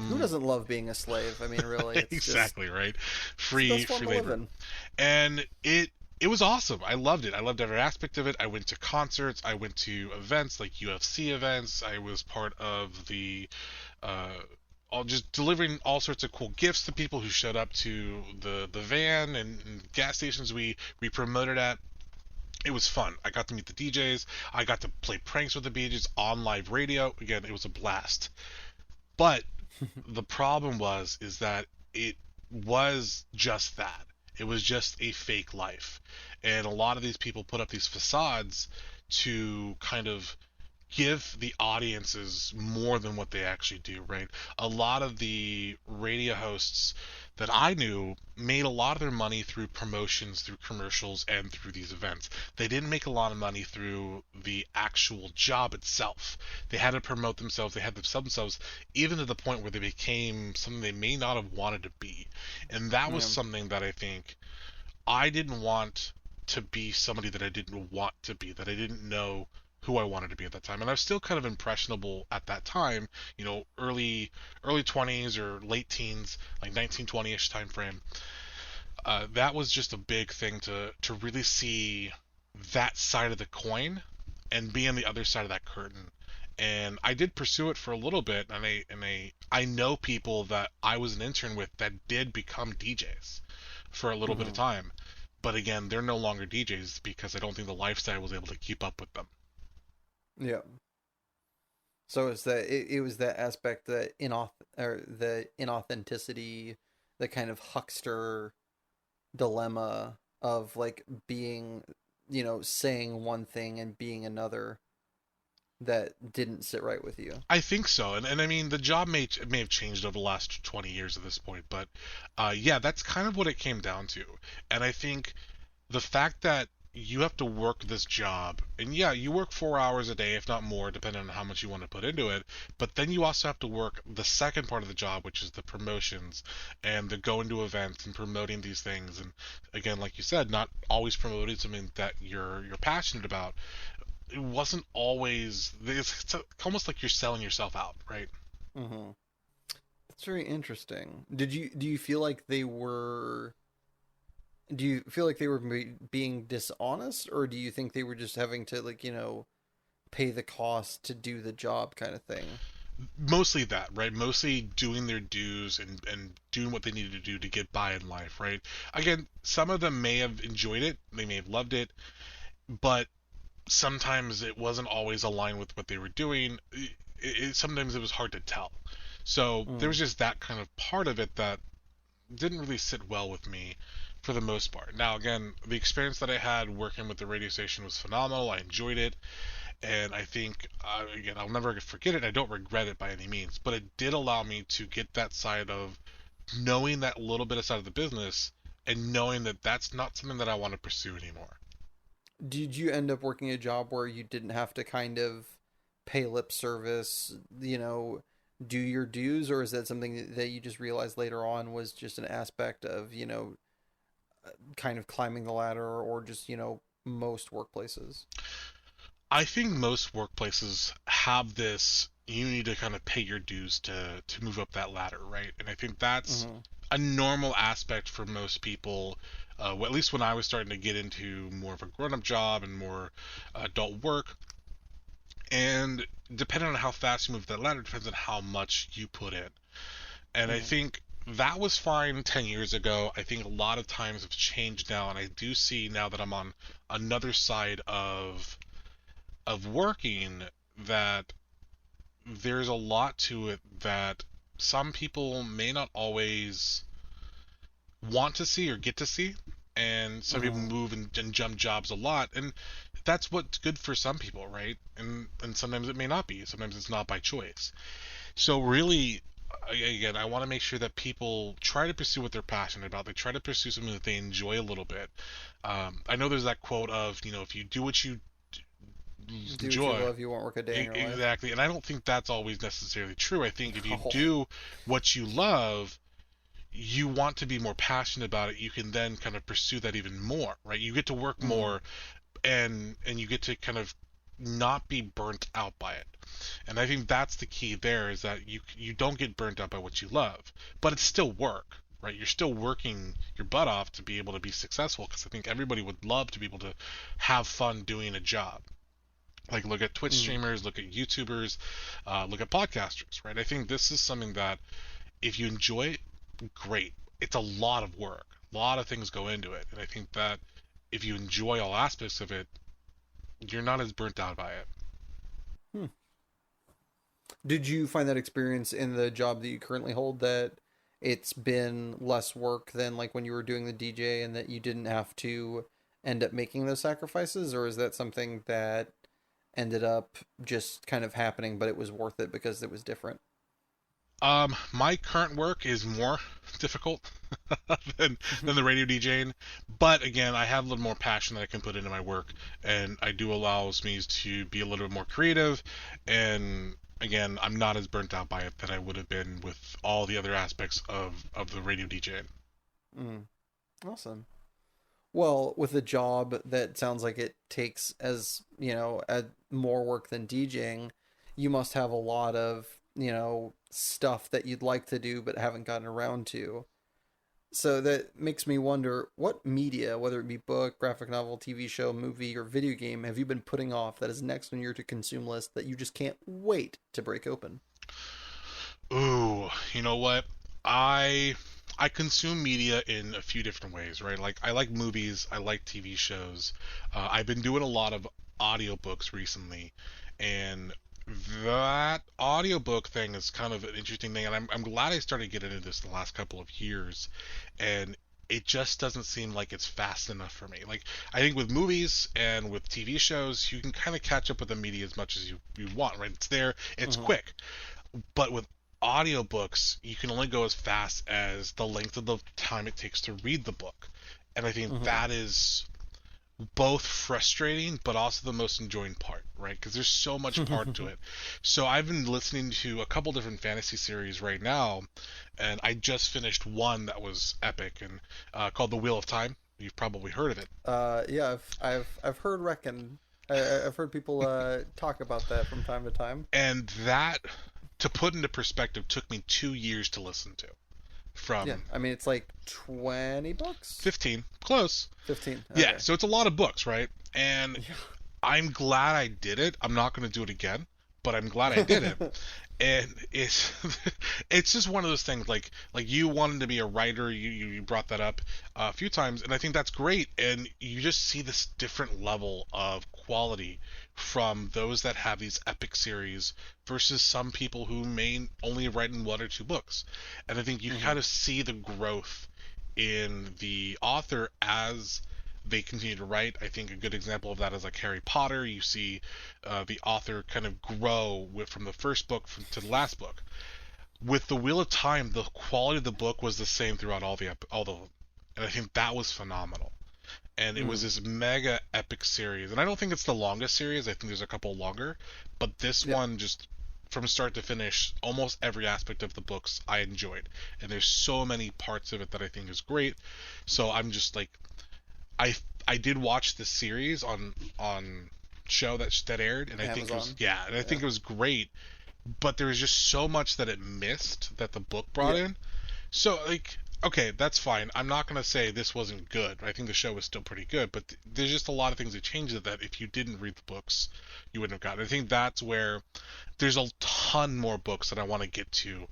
Who some doesn't love being a slave? I mean, really, exactly, right? it's the Free best form free of labor. living. And it was awesome. I loved it. I loved every aspect of it. I went to concerts. I went to events like UFC events. I was part of the uh, all just delivering all sorts of cool gifts to people who showed up to the van and gas stations we promoted at. It was fun. I got to meet the DJs. I got to play pranks with the DJs on live radio. Again, it was a blast. But the problem is that it was just that. It was just a fake life. And a lot of these people put up these facades to kind of give the audiences more than what they actually do, right? A lot of the radio hosts that I knew made a lot of their money through promotions, through commercials, and through these events. They didn't make a lot of money through the actual job itself. They had to promote themselves, they had to sell themselves, even to the point where they became something they may not have wanted to be. And that was Yeah. something that I think I didn't want to be somebody that I didn't want to be, that I didn't know who I wanted to be at that time. And I was still kind of impressionable at that time, early 20s or late teens, like 1920ish time frame. That was just a big thing to really see that side of the coin and be on the other side of that curtain. And I did pursue it for a little bit, and I know people that I was an intern with that did become DJs for a little bit of Mm-hmm. time. But again, they're no longer DJs because I don't think the lifestyle was able to keep up with them. Yeah. So it's it was that aspect, the inauthenticity, the kind of huckster dilemma of like being, saying one thing and being another, that didn't sit right with you. I think so, and I mean the job may have changed over the last 20 years at this point, but yeah, that's kind of what it came down to. And I think the fact that you have to work this job, and yeah, you work 4 hours a day, if not more, depending on how much you want to put into it. But then you also have to work the second part of the job, which is the promotions and the going to events and promoting these things. And again, like you said, not always promoting something that you're passionate about. It wasn't always. It's almost like you're selling yourself out, right? Mm-hmm. That's very interesting. Do you feel like they were? Do you feel like they were being dishonest, or do you think they were just having to, like, pay the cost to do the job, kind of thing? Mostly that, right? Mostly doing their dues and doing what they needed to do to get by in life, right? Again, some of them may have enjoyed it, they may have loved it, but sometimes it wasn't always aligned with what they were doing. Sometimes it was hard to tell. So there Mm. was just that kind of part of it that didn't really sit well with me for the most part. Now, again, the experience that I had working with the radio station was phenomenal. I enjoyed it. And I think, again, I'll never forget it. I don't regret it by any means. But it did allow me to get that side of knowing that little bit of side of the business and knowing that that's not something that I want to pursue anymore. Did you end up working a job where you didn't have to kind of pay lip service, do your dues, or is that something that you just realized later on was just an aspect of, kind of climbing the ladder, or just, most workplaces? I think most workplaces have this you need to kind of pay your dues to move up that ladder, right? And I think that's Mm-hmm. a normal aspect for most people. Well, at least when I was starting to get into more of a grown-up job and more adult work, and depending on how fast you move that ladder, depends on how much you put in. And I Mm-hmm. think that was fine 10 years ago. I think a lot of times have changed now, and I do see now that I'm on another side of working that there's a lot to it that some people may not always want to see or get to see, and some people Mm-hmm. move and jump jobs a lot, and that's what's good for some people, right? And sometimes it may not be. Sometimes it's not by choice. So really, again, I want to make sure that people try to pursue what they're passionate about. They try to pursue something that they enjoy a little bit. I know there's that quote of, if you do what you Do what you enjoy. love, you won't work a day in your life. Exactly. And I don't think that's always necessarily true. I think if you Oh. do what you love, you want to be more passionate about it, you can then kind of pursue that even more, right? You get to work Mm-hmm. more and you get to kind of not be burnt out by it. And I think that's the key there is that you don't get burnt out by what you love, but it's still work, right? You're still working your butt off to be able to be successful because I think everybody would love to be able to have fun doing a job. Like look at Twitch Mm-hmm. streamers, look at YouTubers, look at podcasters, right? I think this is something that if you enjoy it, great. It's a lot of work, a lot of things go into it, and I think that if you enjoy all aspects of it, you're not as burnt out by it. Hmm. Did you find that experience in the job that you currently hold, that it's been less work than like when you were doing the DJ, and that you didn't have to end up making those sacrifices, or is that something that ended up just kind of happening, but it was worth it because it was different? My current work is more difficult than the radio DJing, but again, I have a little more passion that I can put into my work, and I do allows me to be a little bit more creative, and again, I'm not as burnt out by it that I would have been with all the other aspects of the radio DJing. Mm, awesome. Well, with a job that sounds like it takes as, more work than DJing, you must have a lot of, stuff that you'd like to do but haven't gotten around to. So that makes me wonder what media, whether it be book, graphic novel, TV show, movie, or video game, have you been putting off that is next on your to consume list that you just can't wait to break open? Ooh, you know what? I I consume media in a few different ways, right? Like I like movies, I like TV shows. I've been doing a lot of audiobooks recently, and that audiobook thing is kind of an interesting thing, and I'm glad I started getting into this the last couple of years, and it just doesn't seem like it's fast enough for me. Like I think with movies and with TV shows, you can kind of catch up with the media as much as you want, right? It's there, it's Mm-hmm. quick. But with audiobooks, you can only go as fast as the length of the time it takes to read the book. And I think Mm-hmm. that is both frustrating but also the most enjoying part, right? Because there's so much part to it. So I've been listening to a couple different fantasy series right now, and I just finished one that was epic and called The Wheel of Time. You've probably heard of it. Yeah, I've heard I've heard people talk about that from time to time. And that, to put into perspective, took me 2 years to listen to. Yeah, From I mean it's like 20 bucks, 15, close. 15. Yeah, Okay. so it's a lot of books, right? And I'm glad I did it. I'm not going to do it again, but I'm glad I did it. And it's it's just one of those things like you wanted to be a writer, you brought that up a few times, and I think that's great. And you just see this different level of quality from those that have these epic series versus some people who may only write in one or two books. And I think you Hmm. kind of see the growth in the author as they continue to write. I think a good example of that is like Harry Potter. You see the author kind of grow from the first book to the last book. With The Wheel of Time, the quality of the book was the same throughout all the, and I think that was phenomenal. And it was Hmm. this mega epic series, and I don't think it's the longest series. I think there's a couple longer, but this Yeah. one just from start to finish, almost every aspect of the books I enjoyed, and there's so many parts of it that I think is great. So I'm just like I I did watch the series on show that aired, and I think it was Amazon. yeah, and I Yeah. think it was great. But there was just so much that it missed that the book brought Yeah. in. So like, okay, that's fine. I'm not gonna say this wasn't good. I think the show was still pretty good, but there's just a lot of things that changed it that if you didn't read the books, you wouldn't have gotten. I think that's where there's a ton more books that I want to get to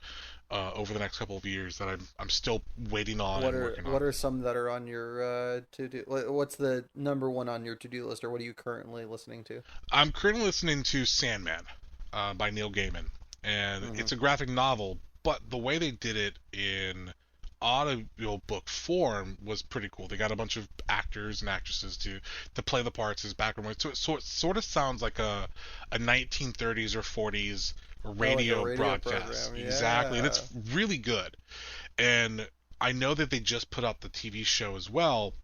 over the next couple of years that I'm still waiting on What and are working what on. are some that are on your to do? What's the number one on your to do list, or what are you currently listening to? I'm currently listening to Sandman by Neil Gaiman, and Hmm. it's a graphic novel, but the way they did it in audiobook form was pretty cool. They got a bunch of actors and actresses to play the parts as background. So it sort of sounds like a 1930s or 40s Oh, like a radio radio broadcast. program. Exactly, and Yeah. it's really good. And I know that they just put out the TV show as well,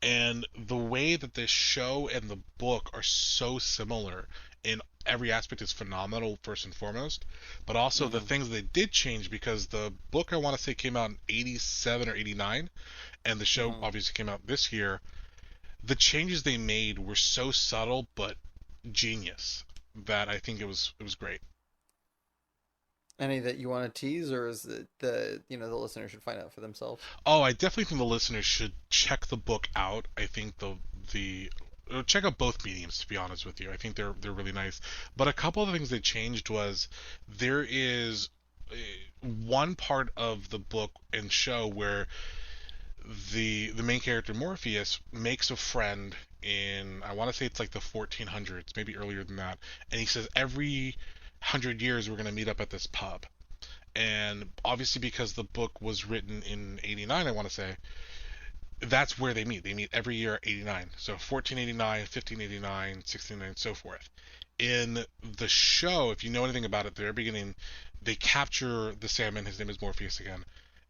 and the way that this show and the book are so similar in every aspect is phenomenal, first and foremost, but also the Hmm. things they did change, because the book I want to say came out in 87 or 89, and the show Hmm. obviously came out this year. The changes they made were so subtle but genius that I think it was great. Any that you want to tease, or is it the listener should find out for themselves? Oh, I definitely think the listeners should check the book out. I think the check out both mediums, to be honest with you. I think they're really nice. But a couple of the things they changed was there is one part of the book and show where the main character Morpheus makes a friend in, I want to say it's like the 1400s, maybe earlier than that, and he says every 100 years we're going to meet up at this pub. And obviously because the book was written in 89, I want to say, that's where they meet. They meet every year at 89. So 1489, 1589, 1689, so forth. In the show, if you know anything about it, at the very beginning, they capture the Sandman, his name is Morpheus again,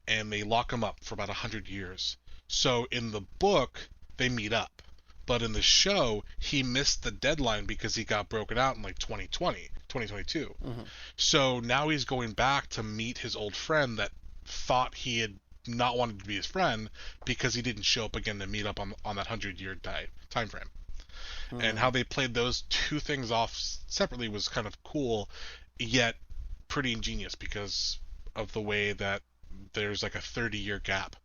and they lock him up for about 100 years. So in the book, they meet up. But in the show, he missed the deadline because he got broken out in like 2020, 2022. Hmm. So now he's going back to meet his old friend that thought he had not wanting to be his friend because he didn't show up again to meet up on that 100-year time frame. And how they played those two things off separately was kind of cool, yet pretty ingenious because of the way that there's like a 30-year gap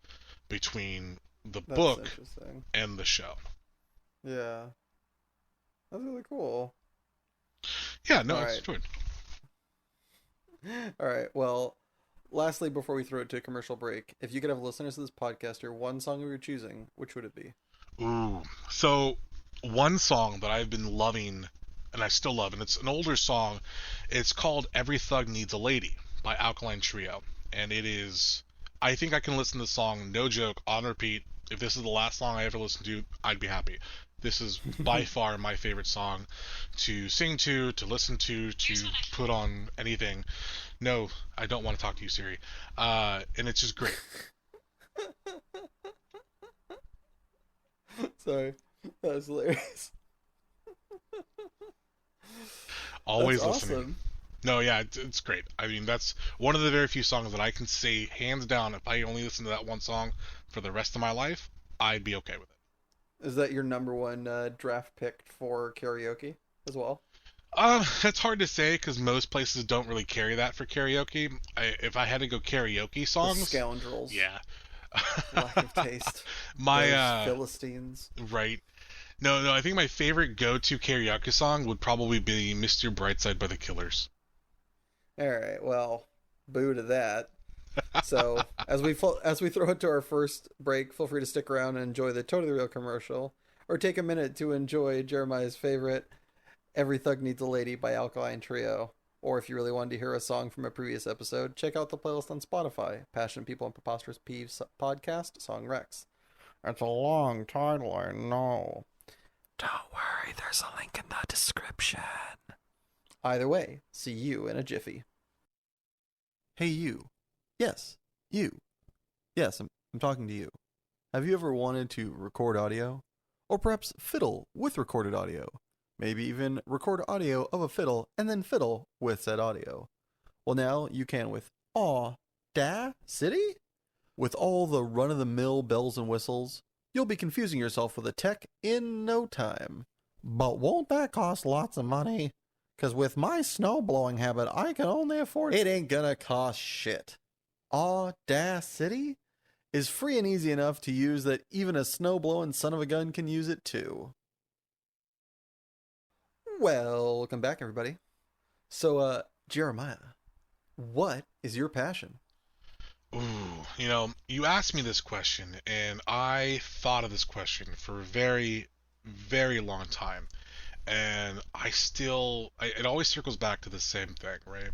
between the book and the show. Yeah. That's really cool. Yeah, no, it's true. All right. Well, lastly, before we throw it to a commercial break, if you could have listeners to this podcast hear one song we were choosing, which would it be? Ooh. So, one song that I've been loving, and I still love, and it's an older song. It's called Every Thug Needs a Lady by Alkaline Trio. And it is, I think I can listen to the song, no joke, on repeat. If this is the last song I ever listen to, I'd be happy. This is by far my favorite song to sing to listen to put on anything. No, I don't want to talk to you, Siri. And it's just great. Sorry. That was hilarious. Always that's listening. Awesome. No, yeah, it's great. I mean, that's one of the very few songs that I can say, hands down, if I only listen to that one song for the rest of my life, I'd be okay with it. Is that your number one draft pick for karaoke as well? That's hard to say because most places don't really carry that for karaoke. If I had to go karaoke songs, the scoundrels. Yeah. Lack of taste. My Philistines. Right. No. I think my favorite go-to karaoke song would probably be "Mr. Brightside" by the Killers. All right. Well, boo to that. So as we throw it to our first break, feel free to stick around and enjoy the Totally Real commercial, or take a minute to enjoy Jeremiah's favorite, "Every Thug Needs a Lady" by Alkaline Trio. Or if you really wanted to hear a song from a previous episode, check out the playlist on Spotify, Passionate People and Preposterous Peeves Podcast, Song Rex. It's a long title, I know. Don't worry, there's a link in the description. Either way, see you in a jiffy. Hey you. Yes, you. Yes, I'm talking to you. Have you ever wanted to record audio? Or perhaps fiddle with recorded audio? Maybe even record audio of a fiddle and then fiddle with said audio? Well, now you can with OLDESchool? With all the run-of-the-mill bells and whistles, you'll be confusing yourself with a tech in no time. But won't that cost lots of money? 'Cause with my snow-blowing habit, I can only afford it. It ain't gonna cost shit. OLDESchool is free and easy enough to use that even a snow-blowing son of a gun can use it too. Welcome back, everybody. So, Jeremiah, what is your passion? Ooh, you asked me this question, and I thought of this question for a very, very long time. And it always circles back to the same thing, right?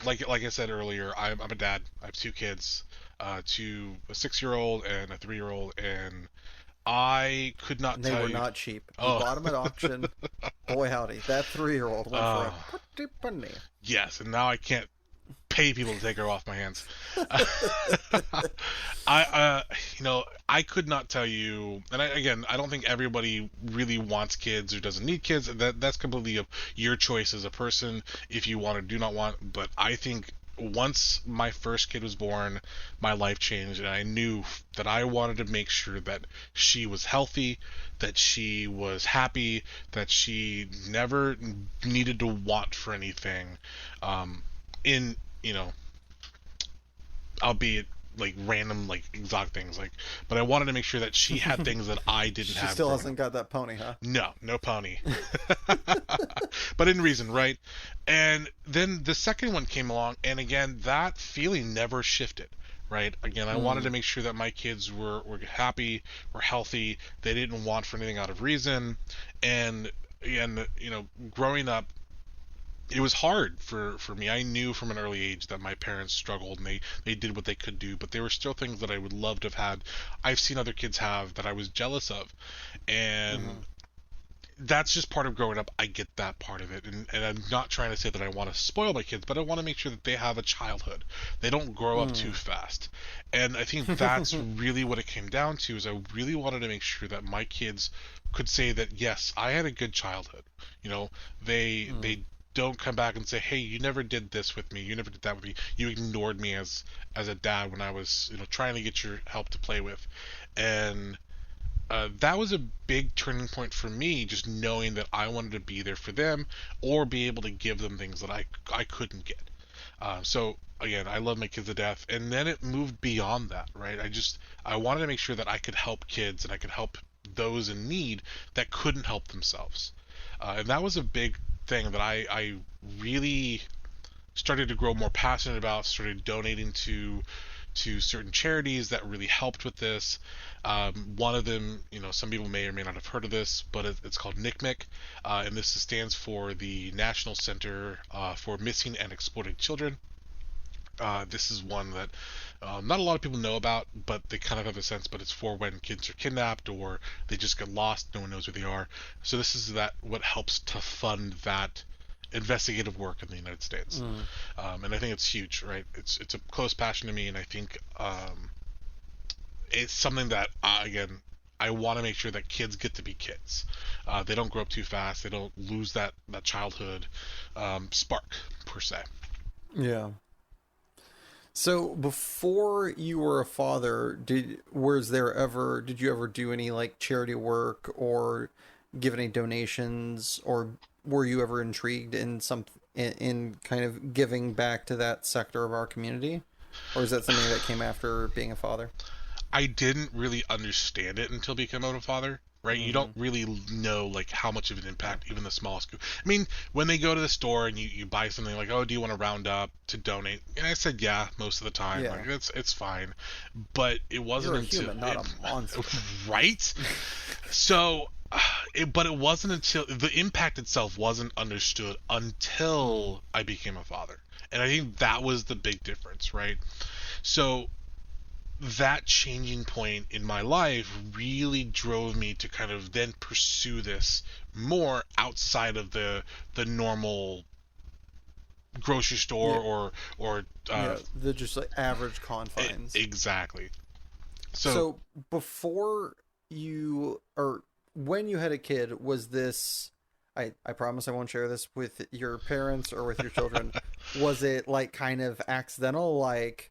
Like I said earlier, I'm a dad. I have two kids, a 6-year-old and a 3-year-old, and I could not tell you. They were not cheap. You bought them at auction. Boy, howdy. That 3-year-old went for a pretty penny. Yes, and now I can't pay people to take her off my hands. I could not tell you, and I don't think everybody really wants kids or doesn't need kids. That's completely your choice as a person if you want or do not want. But I think once my first kid was born, my life changed, and I knew that I wanted to make sure that she was healthy, that she was happy, that she never needed to want for anything. Albeit like random, like exotic things, but I wanted to make sure that she had things that I didn't have. She still hasn't got that pony, huh? No pony. But in reason, right? And then the second one came along, and again, that feeling never shifted, right? Again, I wanted to make sure that my kids were happy, were healthy, they didn't want for anything out of reason, and growing up, it was hard for me. I knew from an early age that my parents struggled, and they did what they could do, but there were still things that I would love to have had. I've seen other kids have that I was jealous of, and that's just part of growing up. I get that part of it, and I'm not trying to say that I want to spoil my kids, but I want to make sure that they have a childhood. They don't grow up too fast, and I think that's really what it came down to. Is I really wanted to make sure that my kids could say that yes, I had a good childhood. They don't come back and say, hey, you never did this with me, you never did that with me, you ignored me as a dad when I was, trying to get your help to play with. And that was a big turning point for me, just knowing that I wanted to be there for them or be able to give them things that I couldn't get. So again, I love my kids to death, and then it moved beyond that, right? I wanted to make sure that I could help kids and I could help those in need that couldn't help themselves. And that was a big thing that I really started to grow more passionate about, started donating to certain charities that really helped with this. One of them, some people may or may not have heard of this, but it's called NCMEC, and this stands for the National Center for Missing and Exploited Children. This is one that not a lot of people know about, but they kind of have a sense, but it's for when kids are kidnapped or they just get lost, no one knows where they are. So this is what helps to fund that investigative work in the United States. And I think it's huge, right? It's a close passion to me, and I think it's something that, again, I want to make sure that kids get to be kids. They don't grow up too fast. They don't lose that childhood spark, per se. Yeah. So before you were a father, did you ever do any like charity work or give any donations, or were you ever intrigued in kind of giving back to that sector of our community? Or is that something that came after being a father? I didn't really understand it until becoming a father, right? You don't really know like how much of an impact even the smallest group. I mean, when they go to the store and you buy something like, oh, do you want to round up to donate? And I said, yeah, most of the time. Yeah. Like it's fine. But it wasn't You're a human, not a monster. Right? So, but it wasn't until the impact itself wasn't understood until I became a father. And I think that was the big difference, right? So that changing point in my life really drove me to kind of then pursue this more outside of the normal grocery store or the just like average confines. Exactly. So before you, or when you had a kid, was this, I promise I won't share this with your parents or with your children, was it like kind of accidental, like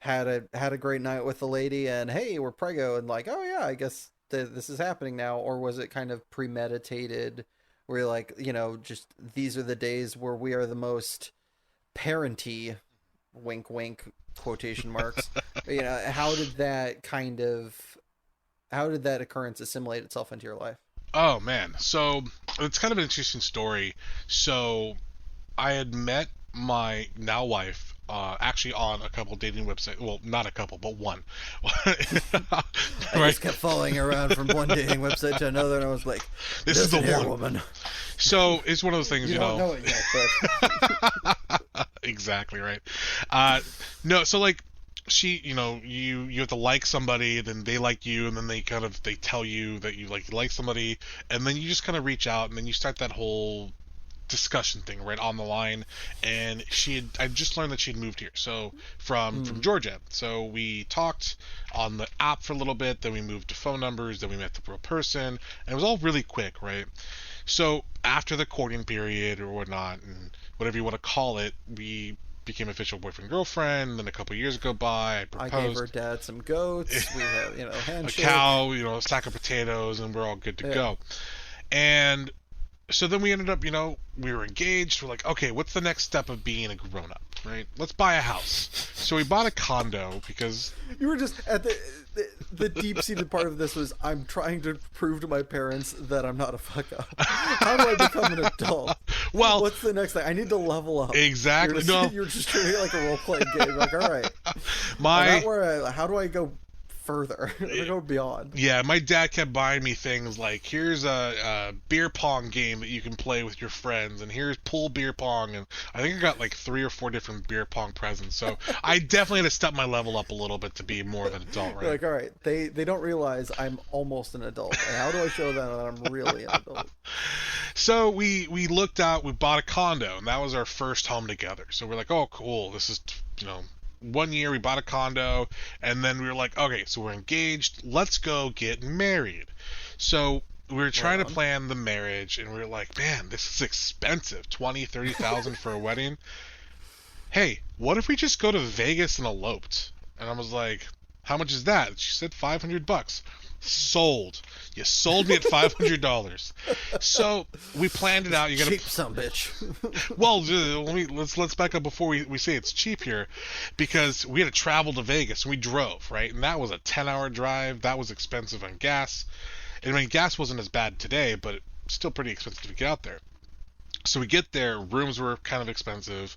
had a great night with the lady and hey, we're preggo, and like, oh yeah, I guess this is happening now? Or was it kind of premeditated where you're like, just these are the days where we are the most parenty, wink wink, quotation marks, how did that occurrence assimilate itself into your life? Oh man, so it's kind of an interesting story. So I had met my now wife actually on a couple dating websites. Well, not a couple, but one. I just kept following around from one dating website to another, and I was like, this is the one woman. So it's one of those things, you don't know it yet, but exactly right. No, so like she, you have to like somebody, then they like you, and then they tell you that you like somebody, and then you just kind of reach out, and then you start that whole discussion thing right on the line. And I just learned that she'd moved here, so from Georgia. So we talked on the app for a little bit, then we moved to phone numbers, then we met the real person, and it was all really quick, right? So after the courting period or whatnot, and whatever you want to call it, we became official boyfriend girlfriend. Then a couple years go by, I proposed. I gave her dad some goats. We have handshake. A cow, a sack of potatoes, and we're all good to go. And so then we ended up, we were engaged. We're like, okay, what's the next step of being a grown-up, right? Let's buy a house. So we bought a condo because... You were just at the deep-seated part of this was, I'm trying to prove to my parents that I'm not a fuck-up. How do I become an adult? Well... What's the next thing? I need to level up. Exactly. You're just treating it like a role-playing game. Like, all right. How do I go further? To go beyond. Yeah, my dad kept buying me things like, here's a beer pong game that you can play with your friends, and here's pool beer pong, and I think I got like 3 or 4 different beer pong presents. So I definitely had to step my level up a little bit to be more of an adult, right? Like, all right, they don't realize I'm almost an adult. How do I show them that I'm really an adult? So we looked out, we bought a condo, and that was our first home together. So we're like, oh cool, this is 1 year we bought a condo, and then we were like, okay, so we're engaged, let's go get married. So we were Right trying to on. plan the marriage, and we were like, man, this is expensive, 20, 30,000 for a wedding. Hey, what if we just go to Vegas and eloped? And I was like, how much is that? She said $500. Sold. You sold me at $500. So we planned it out. You gotta Cheap some bitch. well, let's back up before we say it's cheap here, because we had to travel to Vegas and we drove, right, and that was a 10-hour drive. That was expensive on gas. And I mean, gas wasn't as bad today, but still pretty expensive to get out there. So we get there, rooms were kind of expensive,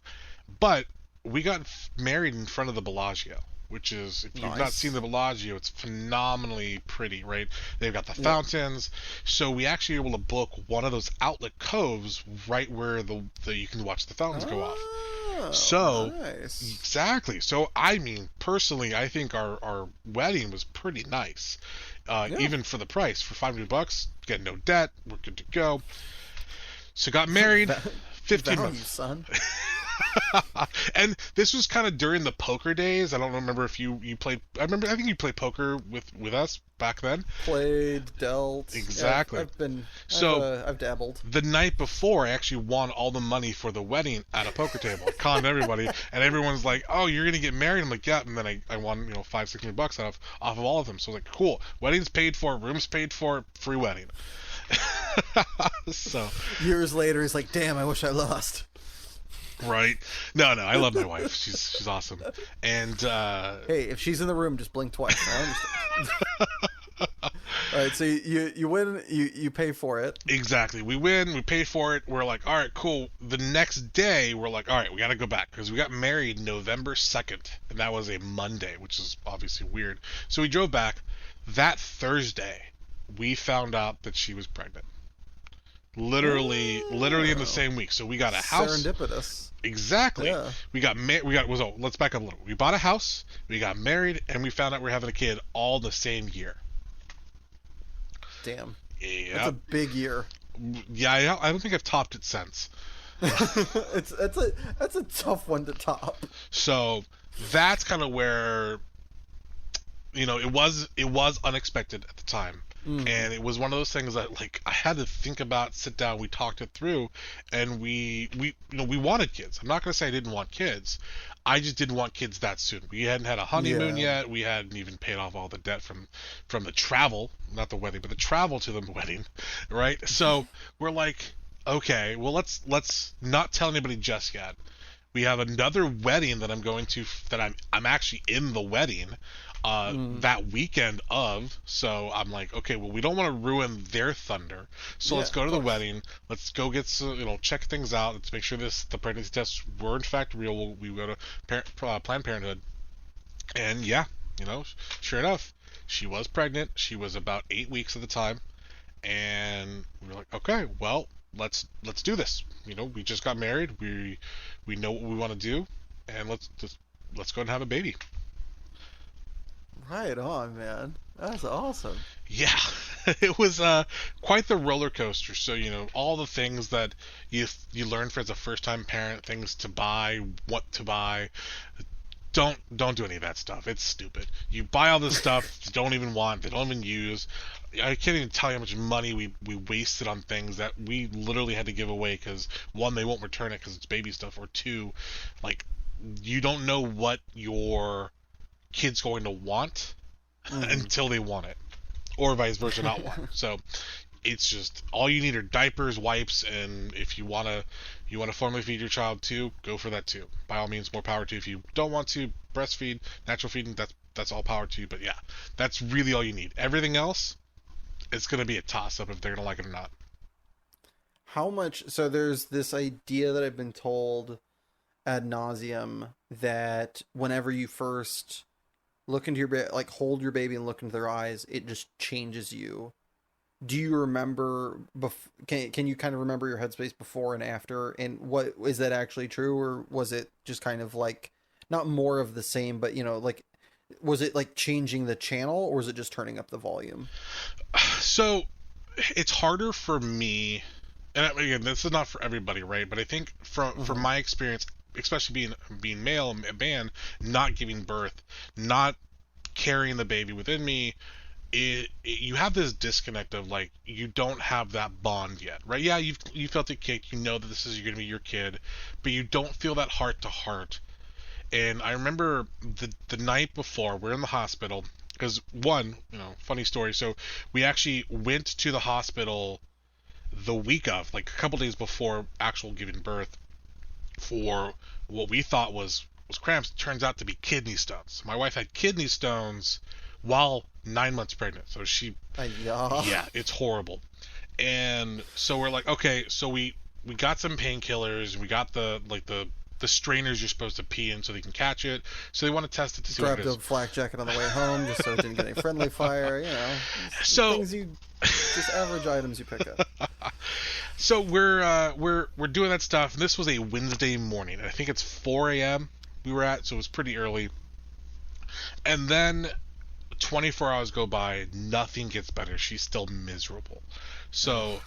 but we got married in front of the Bellagio, which is, if you've not seen the Bellagio, it's phenomenally pretty, right? They've got the fountains. So we actually were able to book one of those outlet coves right where the you can watch the fountains go off. So nice. Exactly. So I mean, personally, I think our wedding was pretty nice. Even for the price, for $500, get no debt, we're good to go. So got married, 15 months. Son. And this was kind of during the poker days. I don't remember if you played. I think you played poker with us back then. Played, dealt. Exactly. Yeah, I've dabbled. The night before, I actually won all the money for the wedding at a poker table. I conned everybody, and everyone's like, "Oh, you're gonna get married?" I'm like, "Yeah." And then I won, $500-600 off of all of them. So I was like, "Cool, wedding's paid for, room's paid for, free wedding." So years later, he's like, "Damn, I wish I lost." Right? No, I love my wife. She's awesome. And hey, if she's in the room, just blink twice. I understand. All right, so you win, you pay for it. Exactly. We win, we pay for it. We're like, all right, cool. The next day, we're like, all right, we got to go back, because we got married November 2nd, and that was a Monday, which is obviously weird. So we drove back. That Thursday, we found out that she was pregnant. Literally in the same week. So we got a house. Serendipitous. Exactly. Yeah. Let's back up a little. We bought a house, we got married, and we found out we're having a kid all the same year. Damn. Yeah. That's a big year. Yeah, I don't think I've topped it since. That's a tough one to top. So that's kind of where, it was unexpected at the time. And it was one of those things that, like, I had to think about, sit down, we talked it through, and we wanted kids. I'm not going to say I didn't want kids. I just didn't want kids that soon. We hadn't had a honeymoon yet. We hadn't even paid off all the debt from the travel, not the wedding, but the travel to the wedding, right? So we're like, okay, well, let's not tell anybody just yet. We have another wedding that I'm going to, that I'm actually in the wedding that weekend of. So I'm like, okay, well, we don't want to ruin their thunder. So let's go to the wedding. Let's go get some, check things out. Let's make sure the pregnancy tests were in fact real. We go to Planned Parenthood. And sure enough, she was pregnant. She was about 8 weeks at the time. And we were like, okay, well, let's do this. We just got married. We know what we want to do, and let's go and have a baby. Right on, man. That's awesome. Yeah, it was quite the roller coaster. So all the things that you learn as a first time parent, things to buy, what to buy. Don't do any of that stuff. It's stupid. You buy all this stuff you don't even want, they don't even use. I can't even tell you how much money we wasted on things that we literally had to give away because, one, they won't return it because it's baby stuff, or two, like, you don't know what your kid's going to want until they want it, or vice versa, not want it. So it's just, all you need are diapers, wipes, and if you want to formula feed your child too, go for that too. By all means, more power to you. If you don't want to breastfeed, natural feeding, that's all power to you. But yeah, that's really all you need. Everything else, it's going to be a toss-up if they're going to like it or not. How much... So there's this idea that I've been told ad nauseum that whenever you first look into your hold your baby and look into their eyes, it just changes you. Do you remember... Can you kind of remember your headspace before and after? And what is that actually true? Or was it just kind of like... Not more of the same, but, was it like changing the channel, or was it just turning up the volume? So it's harder for me, and again, this is not for everybody, right? But I think from my experience, especially being male, a man, not giving birth, not carrying the baby within me, you have this disconnect of like you don't have that bond yet, right? Yeah, you felt it kick, you know that this is going to be your kid, but you don't feel that heart to heart. And I remember the night before we're in the hospital because one, funny story. So we actually went to the hospital the week of, like a couple days before actual giving birth, for what we thought was cramps. Turns out to be kidney stones. My wife had kidney stones while 9 months pregnant. So yeah, it's horrible. And so we're like, okay, so we got some painkillers. We got the strainers you're supposed to pee in so they can catch it. So they want to test it to see what it is. Grabbed a flak jacket on the way home just so it didn't get any friendly fire. So just average items you pick up. So we're doing that stuff. And this was a Wednesday morning. I think it's 4 a.m. we were at, so it was pretty early. And then 24 hours go by, nothing gets better. She's still miserable. So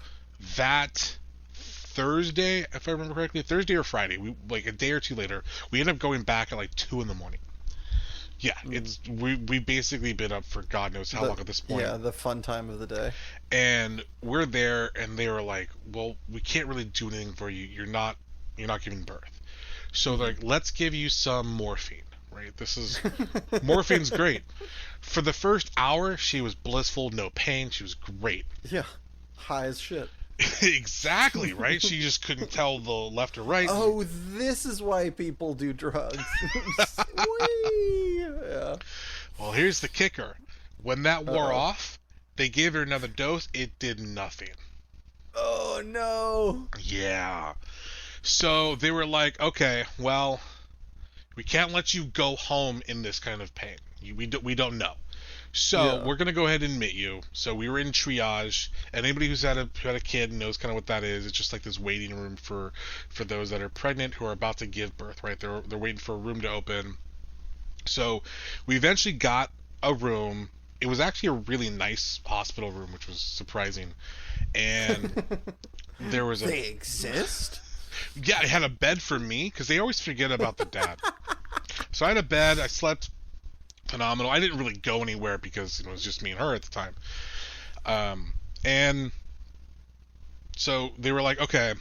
that Thursday, if I remember correctly, Thursday or Friday, we like a day or two later, we ended up going back at like 2 a.m. Yeah, it's we basically been up for God knows how long at this point. Yeah, the fun time of the day. And we're there, and they were like, "Well, we can't really do anything for you. You're not giving birth. So they're like, let's give you some morphine." Right? Morphine's great. For the first hour, she was blissful, no pain. She was great. Yeah, high as shit. Exactly, right? She just couldn't tell the left or right. Oh, this is why people do drugs. Yeah. Well, here's the kicker. When that wore off, they gave her another dose. It did nothing. Oh, no. Yeah. So they were like, okay, well, we can't let you go home in this kind of pain. We don't know. So we're gonna go ahead and admit you. So we were in triage, and anybody who's had a kid knows kind of what that is. It's just like this waiting room for those that are pregnant who are about to give birth, right? They're waiting for a room to open. So we eventually got a room. It was actually a really nice hospital room, which was surprising. And there was They exist? Yeah, it had a bed for me because they always forget about the dad. So I had a bed. I slept phenomenal. I didn't really go anywhere because it was just me and her at the time. And so they were like, okay,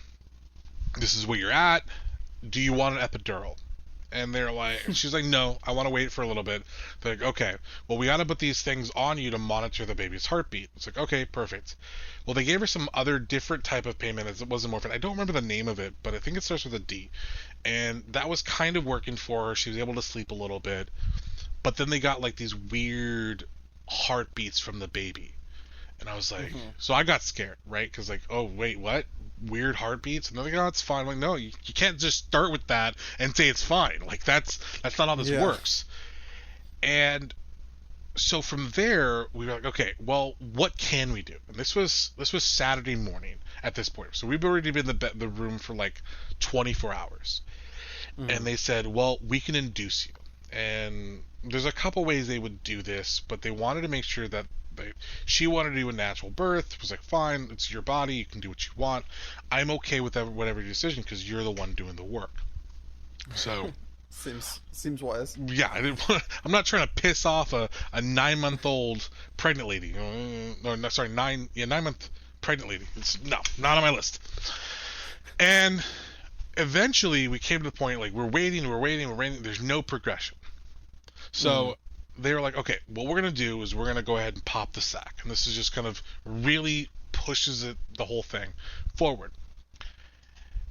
this is where you're at. Do you want an epidural? And they're like, she's like, no, I want to wait for a little bit. They're like, okay, well, we got to put these things on you to monitor the baby's heartbeat. It's like, okay, perfect. Well, they gave her some other different type of pain meds. It wasn't morphine. I don't remember the name of it, but I think it starts with a D. And that was kind of working for her. She was able to sleep a little bit. But then they got like these weird heartbeats from the baby. And I was like, so I got scared, right? Because like, oh, wait, what? Weird heartbeats? And they're like, oh, it's fine. I'm like, no, you can't just start with that and say it's fine. Like, that's not how this works. And so from there, we were like, okay, well, what can we do? And this was Saturday morning at this point. So we've already been in the room for like 24 hours. And they said, well, we can induce you. And there's a couple ways they would do this, but they wanted to make sure that she wanted to do a natural birth. It was like, fine, it's your body, you can do what you want. I'm okay with whatever your decision because you're the one doing the work. So seems wise. Yeah, I'm not trying to piss off a 9-month-old pregnant lady. 9-month pregnant lady. It's not on my list. And eventually we came to the point like we're waiting. There's no progression. So they were like, okay, what we're going to do is we're going to go ahead and pop the sack. And this is just kind of really pushes the whole thing forward.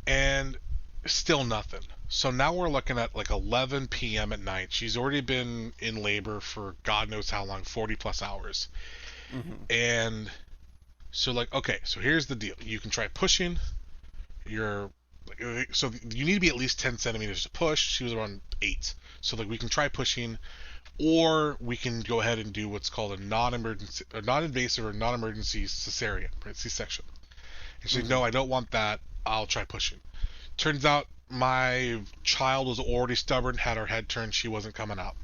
And still nothing. So now we're looking at like 11 p.m. at night. She's already been in labor for God knows how long, 40 plus hours. And so like, okay, so here's the deal. You can try pushing. So you need to be at least 10 centimeters to push. She was around 8. So like we can try pushing, or we can go ahead and do what's called a non-invasive or non-emergency cesarean, right? C-section. And she's like, no, I don't want that. I'll try pushing. Turns out my child was already stubborn, had her head turned. She wasn't coming out.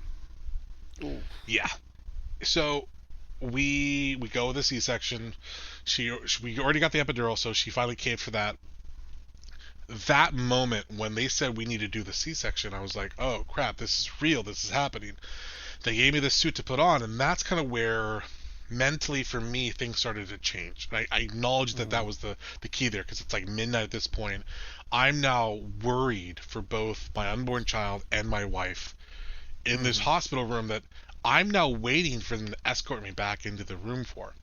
Ooh. Yeah. So we go with the C-section. We already got the epidural, so she finally caved for that. That moment when they said we need to do the C-section, I was like, oh crap, this is real, this is happening. They gave me this suit to put on, and that's kind of where mentally for me things started to change. And I acknowledge that that was the key there, because it's like midnight at this point. I'm now worried for both my unborn child and my wife in this hospital room that I'm now waiting for them to escort me back into the room for.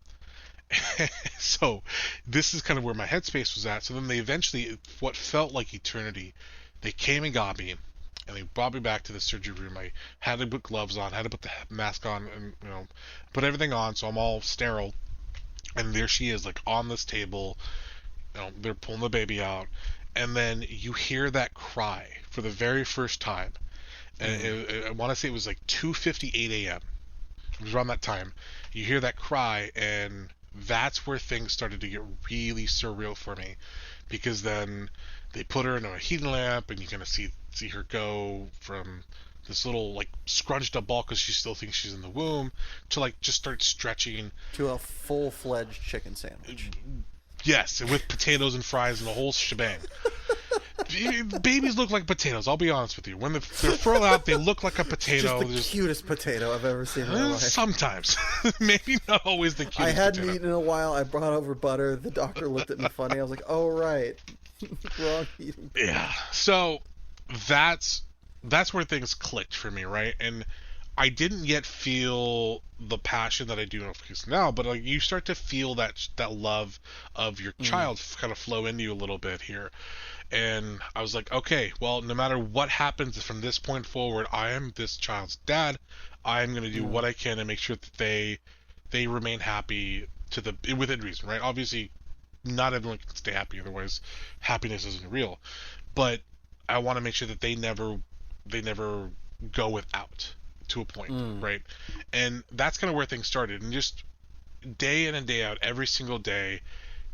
So this is kind of where my headspace was at. So then they eventually, what felt like eternity, they came and got me, and they brought me back to the surgery room. I had to put gloves on, had to put the mask on, and put everything on, so I'm all sterile. And there she is, like on this table. They're pulling the baby out, and then you hear that cry for the very first time. And I want to say it was like 2:58 a.m. It was around that time. You hear that cry, and that's where things started to get really surreal for me, because then they put her in a heating lamp, and you kind of see her go from this little like scrunched up ball because she still thinks she's in the womb to like just start stretching to a full-fledged chicken sandwich. Yes, with potatoes and fries and the whole shebang. Babies look like potatoes, I'll be honest with you. When they're furled out, they look like a potato. Just the cutest potato I've ever seen in my life. Sometimes. Maybe not always the cutest I hadn't potato. eaten in a while. I brought over butter. The doctor looked at me funny. I was like, oh, right. Wrong eating. Yeah. So that's where things clicked for me, right? And I didn't yet feel the passion that I do now, but like you start to feel that love of your child kind of flow into you a little bit here. And I was like, okay, well, no matter what happens from this point forward, I am this child's dad. I am going to do what I can to make sure that they remain happy within reason, right? Obviously, not everyone can stay happy, otherwise happiness isn't real. But I want to make sure that they never go without to a point, right? And that's kind of where things started. And just day in and day out, every single day,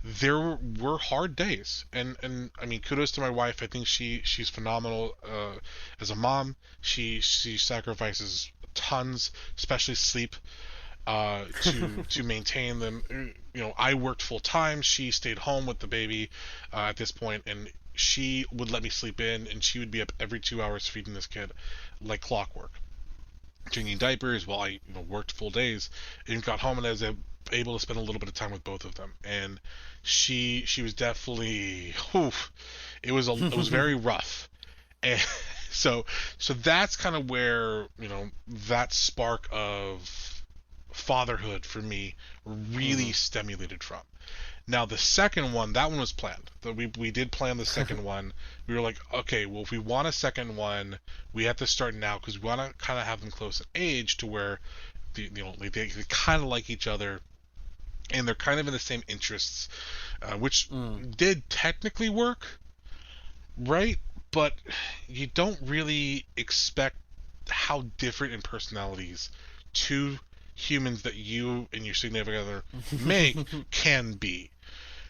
there were hard days. And I mean, kudos to my wife. I think she's phenomenal as a mom. She sacrifices tons, especially sleep, to maintain them. I worked full time. She stayed home with the baby at this point, and she would let me sleep in, and she would be up every 2 hours feeding this kid like clockwork, changing diapers while I worked full days, and got home and I was able to spend a little bit of time with both of them. And she was definitely, it was very rough. And so that's kind of where that spark of fatherhood for me really stimulated from. Now the second one, that one was planned. We did plan the second one. We were like, okay, well, if we want a second one, we have to start now, because we want to kind of have them close in age to where they kind of like each other, and they're kind of in the same interests, which did technically work, right? But you don't really expect how different in personalities two humans that you and your significant other make can be.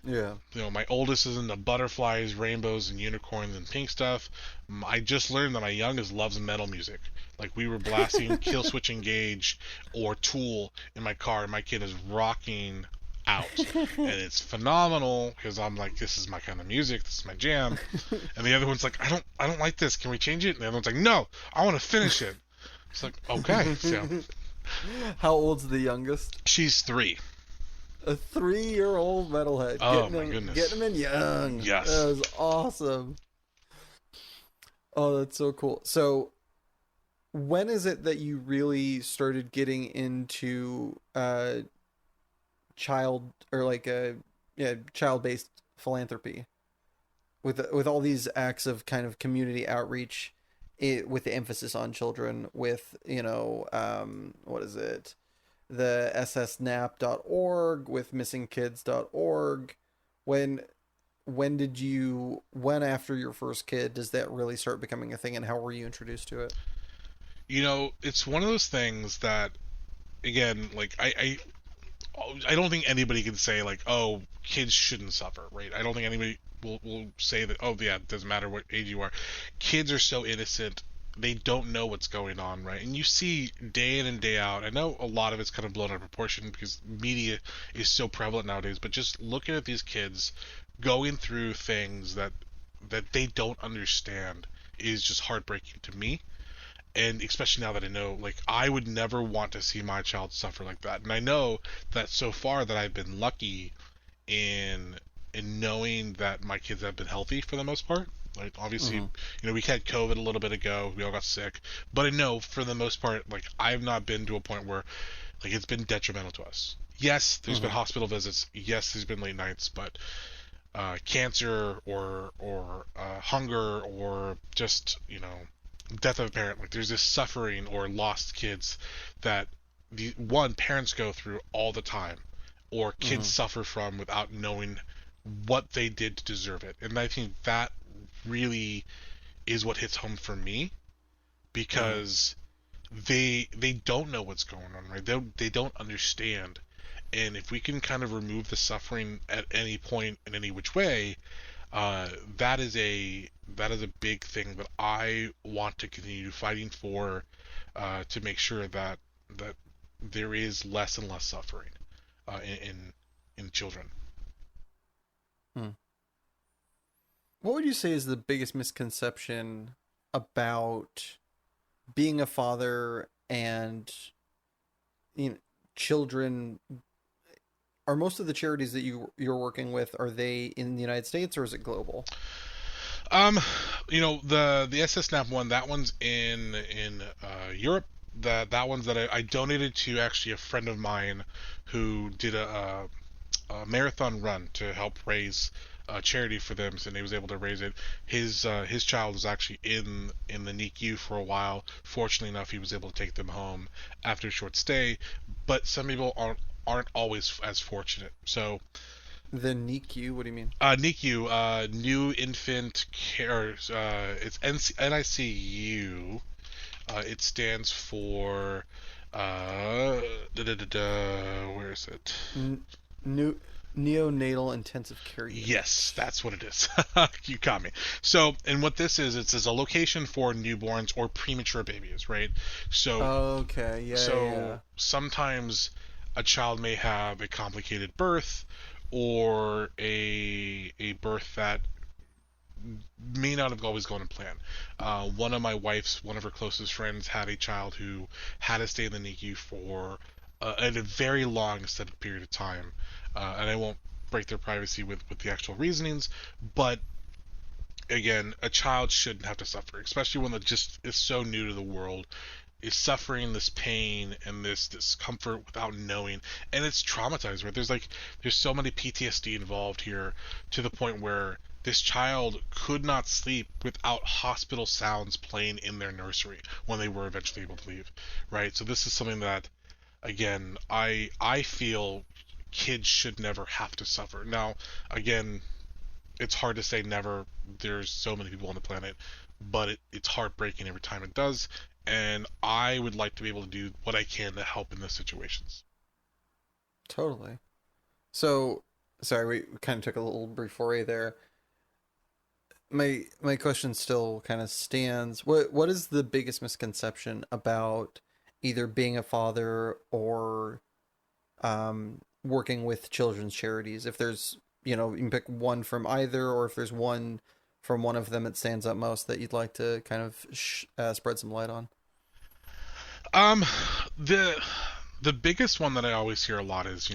Yeah. My oldest is into butterflies, rainbows, and unicorns and pink stuff. I just learned that my youngest loves metal music. Like, we were blasting Kill Switch Engage or Tool in my car, and my kid is rocking out. And it's phenomenal, because I'm like, this is my kind of music, this is my jam. And the other one's like, I don't like this, can we change it? And the other one's like, no, I want to finish it. It's like, okay. So, how old's the youngest? she's 3. A 3-year-old metalhead. Oh, my goodness. Getting him in young. Yes. That was awesome. Oh, that's so cool. So, when is it that you really started getting into child-based philanthropy with all these acts of kind of community outreach, with the emphasis on children, with what is it, the ssnap.org, with missingkids.org? When after your first kid does that really start becoming a thing, and how were you introduced to it? It's one of those things that, again, like I don't think anybody can say like, oh, kids shouldn't suffer, right? I don't think anybody will say that, oh yeah, it doesn't matter what age you are. Kids are so innocent, they don't know what's going on, right? And you see day in and day out, I know a lot of it's kind of blown out of proportion because media is so prevalent nowadays, but just looking at these kids going through things that they don't understand is just heartbreaking to me. And especially now that I know, like, I would never want to see my child suffer like that. And I know that so far that I've been lucky in knowing that my kids have been healthy for the most part. Like, obviously, Mm-hmm. we had COVID a little bit ago. We all got sick, but I know for the most part, like, I've not been to a point where like it's been detrimental to us. Yes, there's been Mm-hmm. hospital visits. Yes, there's been late nights, but cancer or hunger or just death of a parent, like there's this suffering or lost kids that the one parents go through all the time, or kids Mm-hmm. suffer from without knowing what they did to deserve it. And I think that really is what hits home for me, Mm-hmm. because they don't know what's going on, right? They don't understand. And if we can kind of remove the suffering at any point in any which way, uh, that is a big thing that I want to continue fighting for, to make sure that there is less and less suffering in children. Mm. What would you say is the biggest misconception about being a father and you know, children? Are most of the charities that you're working with, are they in the United States or is it global? Um, the SS Snap one, that one's in Europe. That one's that I donated to actually a friend of mine who did a marathon run to help raise a charity for them, and he was able to raise it. His child was actually in the NICU for a while. Fortunately enough, he was able to take them home after a short stay. But some people aren't always as fortunate. So The NICU, what do you mean? NICU, New Infant Care, it's NICU. It stands for where is it? N- new Neonatal intensive care Yes, unit. that's what it is. You caught me. So, and what this is, it's a location for newborns or premature babies, right? So, Okay, yeah, so yeah. sometimes a child may have a complicated birth, or a birth that may not have always gone to plan. One of her closest friends had a child who had to stay in the NICU for a very long extended period of time, and I won't break their privacy with the actual reasonings, but again, a child shouldn't have to suffer, especially one that just is so new to the world, is suffering this pain and this discomfort without knowing, and it's traumatized, right? There's so many PTSD involved here, to the point where this child could not sleep without hospital sounds playing in their nursery when they were eventually able to leave, right? So this is something that, again, I feel kids should never have to suffer. Now, again, it's hard to say never. There's so many people on the planet, but it's heartbreaking every time it does. And I would like to be able to do what I can to help in those situations. Totally. So, sorry, we kind of took a little brief foray there. My question still kind of stands. What is the biggest misconception about either being a father or working with children's charities? If there's, you can pick one from either, or if there's one from one of them that stands out most that you'd like to kind of spread some light on. Um, the the biggest one that I always hear a lot is,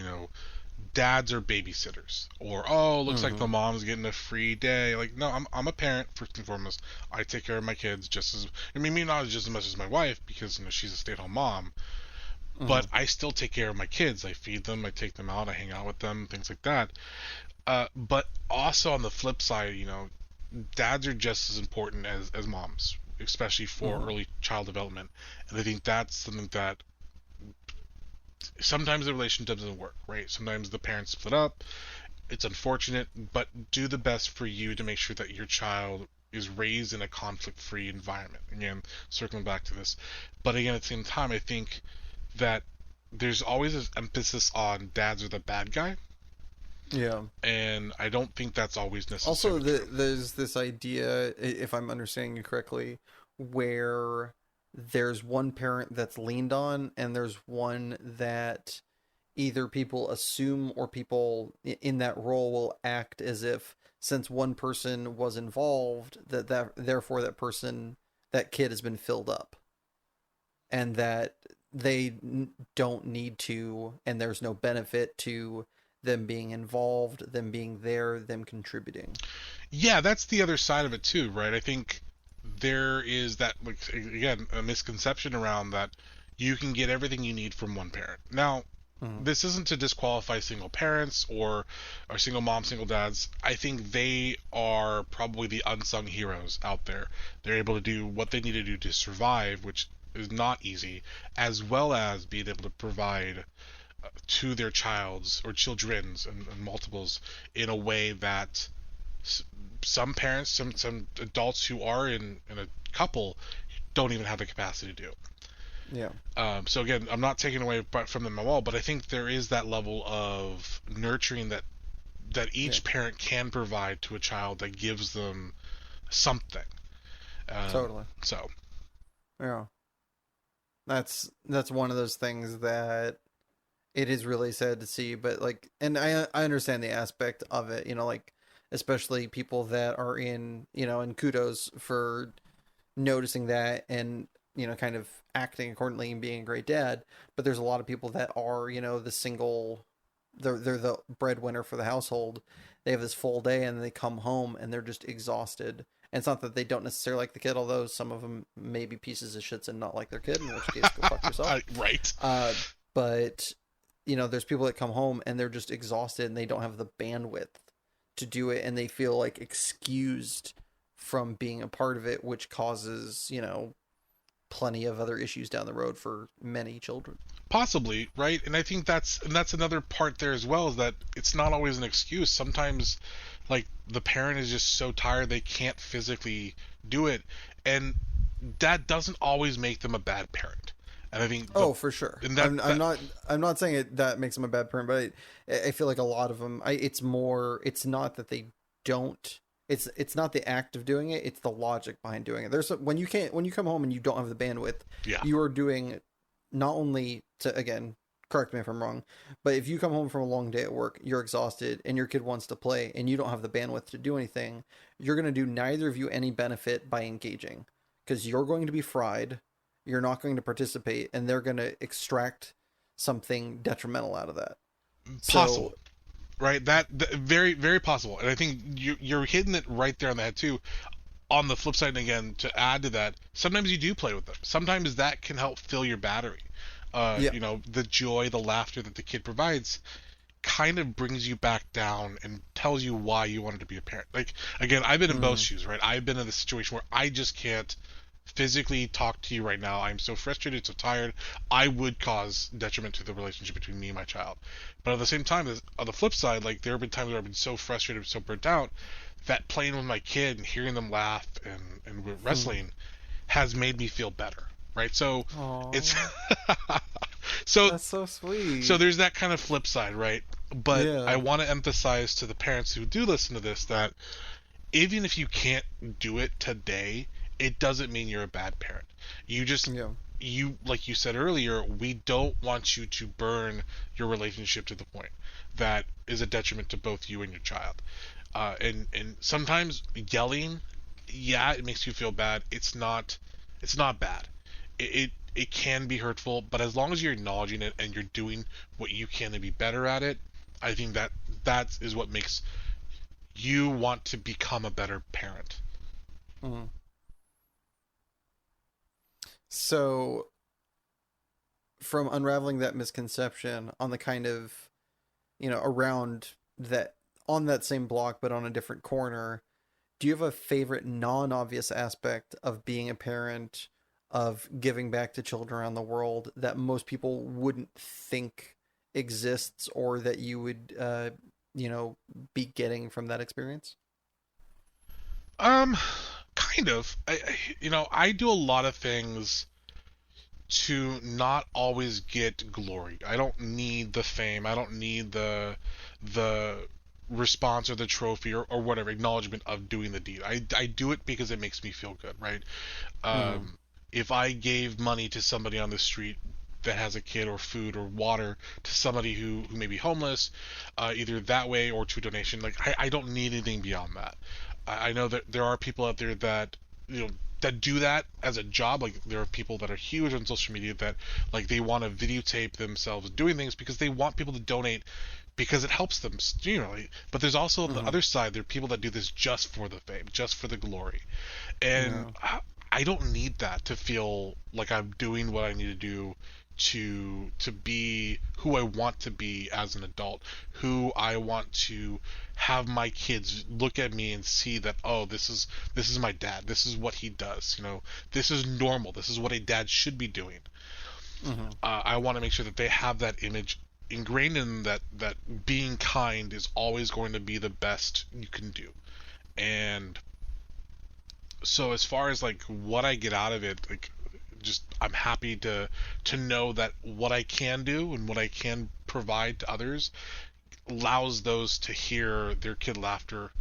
dads are babysitters, or oh, looks like Mm-hmm. the mom's getting a free day. Like, no, I'm a parent first and foremost. I take care of my kids just as, I mean, maybe not just as much as my wife, because she's a stay-at-home mom, Mm-hmm. but I still take care of my kids. I feed them, I take them out, I hang out with them, things like that. But also on the flip side, dads are just as important as moms, especially for Mm-hmm. early child development. And I think that's something that sometimes the relationship doesn't work, right? Sometimes the parents split up. It's unfortunate, but do the best for you to make sure that your child is raised in a conflict-free environment. Again, circling back to this, but again, at the same time, I think that there's always this emphasis on dads are the bad guy, Yeah. and I don't think that's always Also, necessarily true. there's this idea, if I'm understanding you correctly, where there's one parent that's leaned on, and there's one that either people assume or people in that role will act as if, since one person was involved, that therefore that kid has been filled up. and that don't need to, and there's no benefit to them being involved, them being there, them contributing. Yeah, that's the other side of it too, right? I think there is that, like, again, a misconception around that you can get everything you need from one parent. Now, Mm-hmm. this isn't to disqualify single parents or single moms, single dads. I think they are probably the unsung heroes out there. They're able to do what they need to do to survive, which is not easy, as well as being able to provide to their child's or children's and multiples in a way that some parents, some adults who are in a couple don't even have the capacity to do. Yeah. So again, I'm not taking away from them at all, but I think there is that level of nurturing that Yeah. each parent can provide to a child that gives them something. Totally. So Yeah. That's one of those things that it is really sad to see, but like, and I understand the aspect of it, like, especially people that are in, and kudos for noticing that and, kind of acting accordingly and being a great dad. But there's a lot of people that are, the single, they're the breadwinner for the household. They have this full day and they come home and they're just exhausted. And it's not that they don't necessarily like the kid, although some of them may be pieces of shits and not like their kid, in which case, go fuck yourself. right. But there's people that come home and they're just exhausted and they don't have the bandwidth to do it, and they feel like excused from being a part of it, which causes, plenty of other issues down the road for many children. Possibly, right? And I think that's another part there as well, is that it's not always an excuse. Sometimes, like, the parent is just so tired they can't physically do it, and that doesn't always make them a bad parent. And I think For sure. and I'm not saying that makes them a bad parent, but I feel like a lot of them. It's more. It's not that they don't. It's not the act of doing it. It's the logic behind doing it. When you come home and you don't have the bandwidth, yeah. you are doing not only to, again, correct me if I'm wrong, but if you come home from a long day at work, you're exhausted and your kid wants to play and you don't have the bandwidth to do anything, you're going to do neither of you any benefit by engaging, because you're going to be fried, you're not going to participate, and they're going to extract something detrimental out of that. Possible. So, Right? That very, very possible. And I think you're hitting it right there on the head too. On the flip side, and again, to add to that, sometimes you do play with them. Sometimes that can help fill your battery. yeah. The joy, the laughter that the kid provides kind of brings you back down and tells you why you wanted to be a parent. Like, again, I've been in both Mm. shoes, right? I've been in the situation where I just can't physically talk to you right now. I'm so frustrated, so tired. I would cause detriment to the relationship between me and my child. But at the same time, on the flip side, like, there have been times where I've been so frustrated, so burnt out, that playing with my kid and hearing them laugh and wrestling has made me feel better, right? So it's Aw, so that's so sweet. so there's that kind of flip side, right? But I Yeah. want to emphasize to the parents who do listen to this that even if you can't do it today, it doesn't mean you're a bad parent. You just Yeah. you like you said earlier, we don't want you to burn your relationship to the point that is a detriment to both you and your child. And sometimes yelling, yeah, it makes you feel bad. It's not bad. It can be hurtful, but as long as you're acknowledging it and you're doing what you can to be better at it, I think that is what makes you want to become a better parent. Mhm. So, from unraveling that misconception on the kind of, around that, on that same block but on a different corner, do you have a favorite non-obvious aspect of being a parent, of giving back to children around the world, that most people wouldn't think exists, or that you would be getting from that experience? Um, kind of. I do a lot of things to not always get glory. I don't need the fame. I don't need the response or the trophy or whatever acknowledgement of doing the deed. I do it because it makes me feel good, right? Mm-hmm. If I gave money to somebody on the street that has a kid, or food or water to somebody who may be homeless, either that way or to a donation, like, I don't need anything beyond that. I know that there are people out there that, you know, that do that as a job. Like there are people that are huge on social media that like they want to videotape themselves doing things because they want people to donate because it helps them, you know. But there's also the other side. There are people that do this just for the fame, just for the glory, and I don't need that to feel like I'm doing what I need to do to be who I want to be as an adult, who I want to have my kids look at me and see that, oh, this is my dad, this is what he does, you know, this is normal, this is what a dad should be doing. I want to make sure that they have that image ingrained in them, that being kind is always going to be the best you can do. And so as far as like what I get out of it, like just I'm happy to know that what I can do and what I can provide to others allows those to hear their kid laughter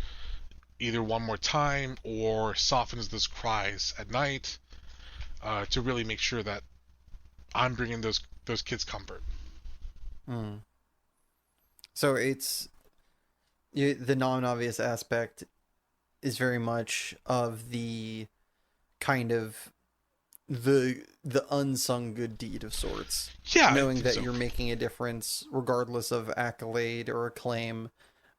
either one more time or softens those cries at night, to really make sure that I'm bringing those kids comfort. So it's the non-obvious aspect is very much of the kind of the unsung good deed of sorts. Yeah, knowing that you're making a difference regardless of accolade or acclaim,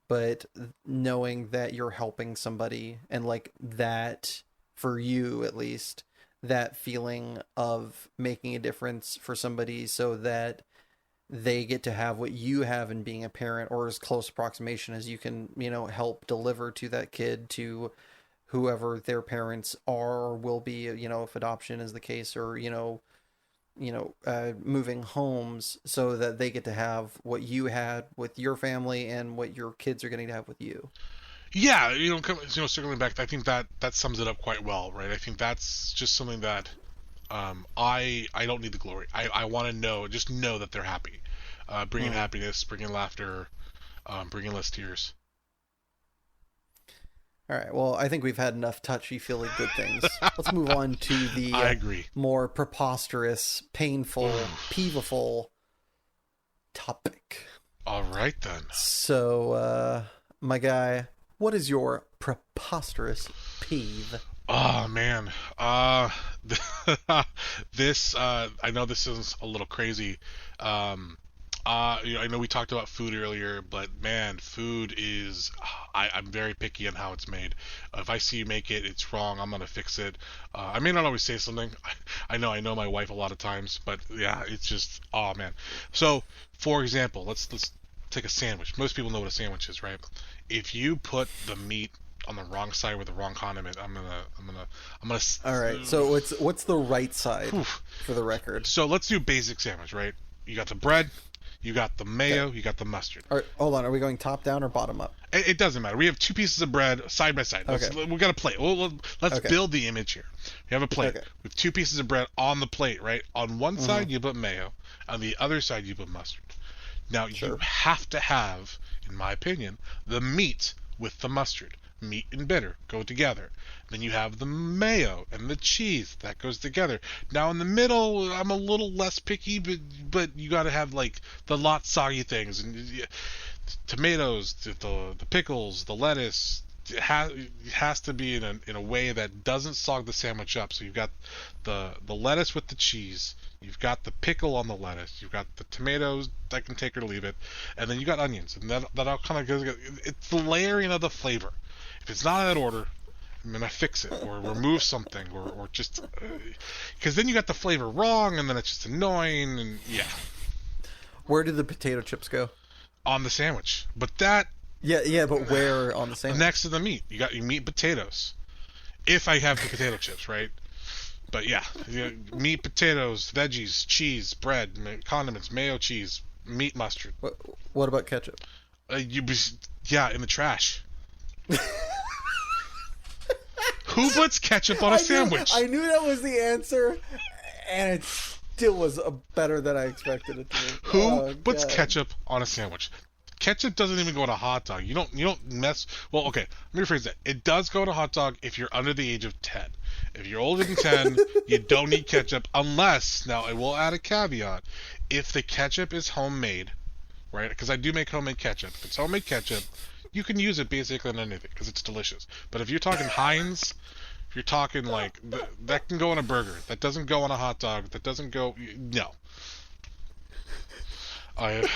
but knowing that you're helping somebody, and like that, for you at least, that feeling of making a difference for somebody so that they get to have what you have in being a parent, or as close approximation as you can, you know, help deliver to that kid, to whoever their parents are or will be, you know, if adoption is the case, or, moving homes, so that they get to have what you had with your family and what your kids are going to have with you. Yeah, circling back, I think that sums it up quite well, right? I think that's just something that I don't need the glory. I want to know that they're happy, bringing happiness, bringing laughter, bringing less tears. All right. Well, I think we've had enough touchy-feely good things. Let's move on to the I agree. More preposterous, painful, peeveful topic. All right, then. So, my guy, what is your preposterous peeve? Oh, man. This, I know this is a little crazy. I know we talked about food earlier, but man, food is, I'm very picky on how it's made. If I see you make it, it's wrong, I'm gonna fix it. I may not always say something. I know my wife a lot of times, but yeah, it's just, oh man. So, for example, let's take a sandwich. Most people know what a sandwich is, right? If you put the meat on the wrong side with the wrong condiment, I'm gonna. All right. So what's the right side for the record? So let's do basic sandwich, right? You got the bread. You got the mayo, You got the mustard. All right, hold on. Are we going top down or bottom up? It doesn't matter. We have two pieces of bread side by side. We got a plate. Let's build the image here. We have a plate with two pieces of bread on the plate, right? On one side, you put mayo. On the other side, you put mustard. Now, you have to have, in my opinion, the meat with the mustard. Meat and bitter go together. Then you have the mayo and the cheese that goes together. Now in the middle, I'm a little less picky, but you got to have like the lot soggy things, and tomatoes, the pickles, the lettuce. It has to be in a way that doesn't sog the sandwich up. So you've got the lettuce with the cheese. You've got the pickle on the lettuce. You've got the tomatoes that can take or leave it, and then you got onions, and that all kind of goes. It's the layering of the flavor. If it's not in that order, I'm gonna fix it or remove something or just because then you got the flavor wrong, and then it's just annoying, and yeah. Where did the potato chips go? On the sandwich, but that. Yeah, but where on the sandwich? Next to the meat. You got your meat potatoes. If I have the potato chips, right? But yeah, meat, potatoes, veggies, cheese, bread, condiments, mayo, cheese, meat, mustard. What about ketchup? In the trash. Who puts ketchup on a sandwich? I knew that was the answer, and it still was better than I expected it to be. Who puts ketchup on a sandwich? Ketchup doesn't even go on a hot dog. You don't mess. Well, okay, let me rephrase that. It does go on a hot dog if you're under the age of 10. If you're older than 10, you don't need ketchup unless, now I will add a caveat, if the ketchup is homemade, right? Because I do make homemade ketchup. If it's homemade ketchup, you can use it basically on anything because it's delicious. But if you're talking Heinz, If you're talking like that can go on a burger. That doesn't go on a hot dog. That doesn't go. No. I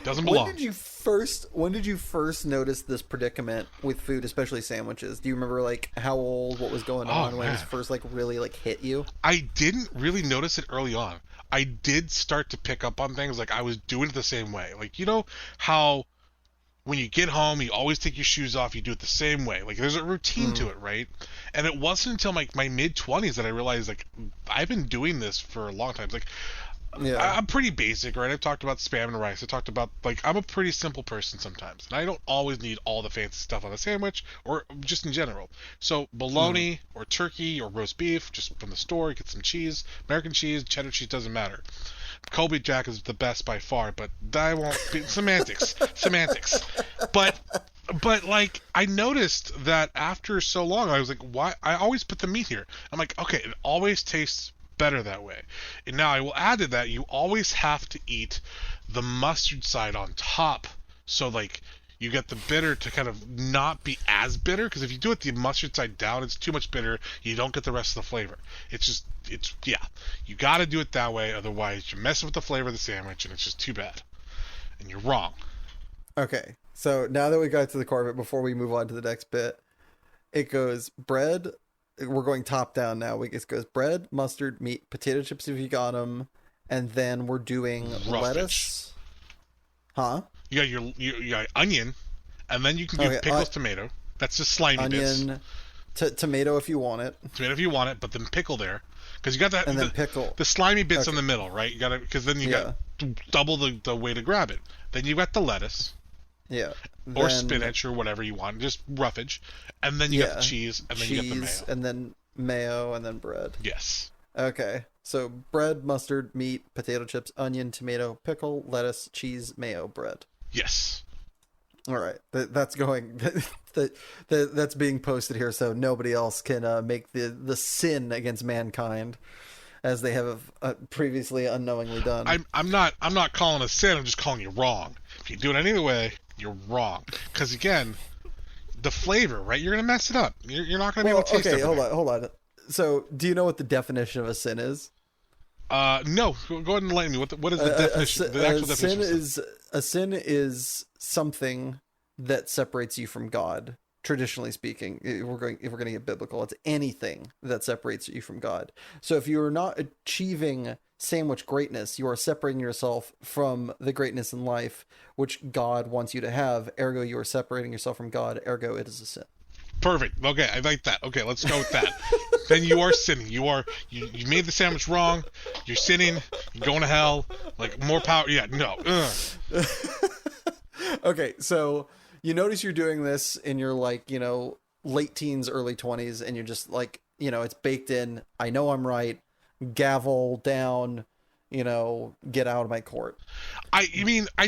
doesn't belong. When did you first notice this predicament with food, especially sandwiches? Do you remember like how old, what was going on when it first like really like hit you? I didn't really notice it early on. I did start to pick up on things, like I was doing it the same way. Like, you know how when you get home, you always take your shoes off, you do it the same way. Like, there's a routine to it, right? And it wasn't until my mid-20s that I realized, like, I've been doing this for a long time. It's like, I'm pretty basic, right? I've talked about spam and rice. I talked about, like, I'm a pretty simple person sometimes. And I don't always need all the fancy stuff on a sandwich, or just in general. So, bologna, or turkey, or roast beef, just from the store, get some cheese. American cheese, cheddar cheese, doesn't matter. Colby Jack is the best by far, but I won't be semantics. But like, I noticed that after so long, I was like, why? I always put the meat here. I'm like, okay, it always tastes better that way. And now I will add to that, you always have to eat the mustard side on top. So like, you get the bitter to kind of not be as bitter, because if you do it the mustard side down, it's too much bitter. You don't get the rest of the flavor. You got to do it that way, otherwise you're messing with the flavor of the sandwich, and it's just too bad. And you're wrong. Okay, so now that we got to the core of it, before we move on to the next bit, it goes bread. We're going top down now. It goes bread, mustard, meat, potato chips if you got them, and then we're doing lettuce. Huh? You got onion, and then you can do pickles, tomato. That's just slimy bits. Onion, tomato if you want it. Tomato if you want it, but then pickle there, because you got that. And then pickle the slimy bits in the middle, right? You got to, because then you got double the way to grab it. Then you got the lettuce. Yeah. Or spinach or whatever you want, just roughage, and then you got the cheese, and then you got the mayo, and then mayo, and then bread. Yes. Okay, so bread, mustard, meat, potato chips, onion, tomato, pickle, lettuce, cheese, mayo, bread. Yes. All right, that's going. That's being posted here, so nobody else can make the sin against mankind, as they have previously unknowingly done. I'm not calling a sin. I'm just calling you wrong. If you do it any other way, you're wrong. Because again, the flavor, right? You're gonna mess it up. You're not gonna be able to taste everything. Okay, hold on. So, do you know what the definition of a sin is? No. Go ahead and enlighten me. What is the definition? The actual definition. A sin is something that separates you from God. Traditionally speaking, if we're going to get biblical, it's anything that separates you from God. So if you are not achieving sandwich greatness, you are separating yourself from the greatness in life, which God wants you to have. Ergo, you are separating yourself from God. Ergo, it is a sin. Perfect. Okay, I like that. Okay, let's go with that. Then you are sinning. You made the sandwich wrong. You're sinning. You're going to hell. Like, more power. Yeah, no. Okay, so you notice you're doing this in your, like, late teens, early 20s, and you're just like, it's baked in. I know I'm right. Gavel down. Get out of my court. I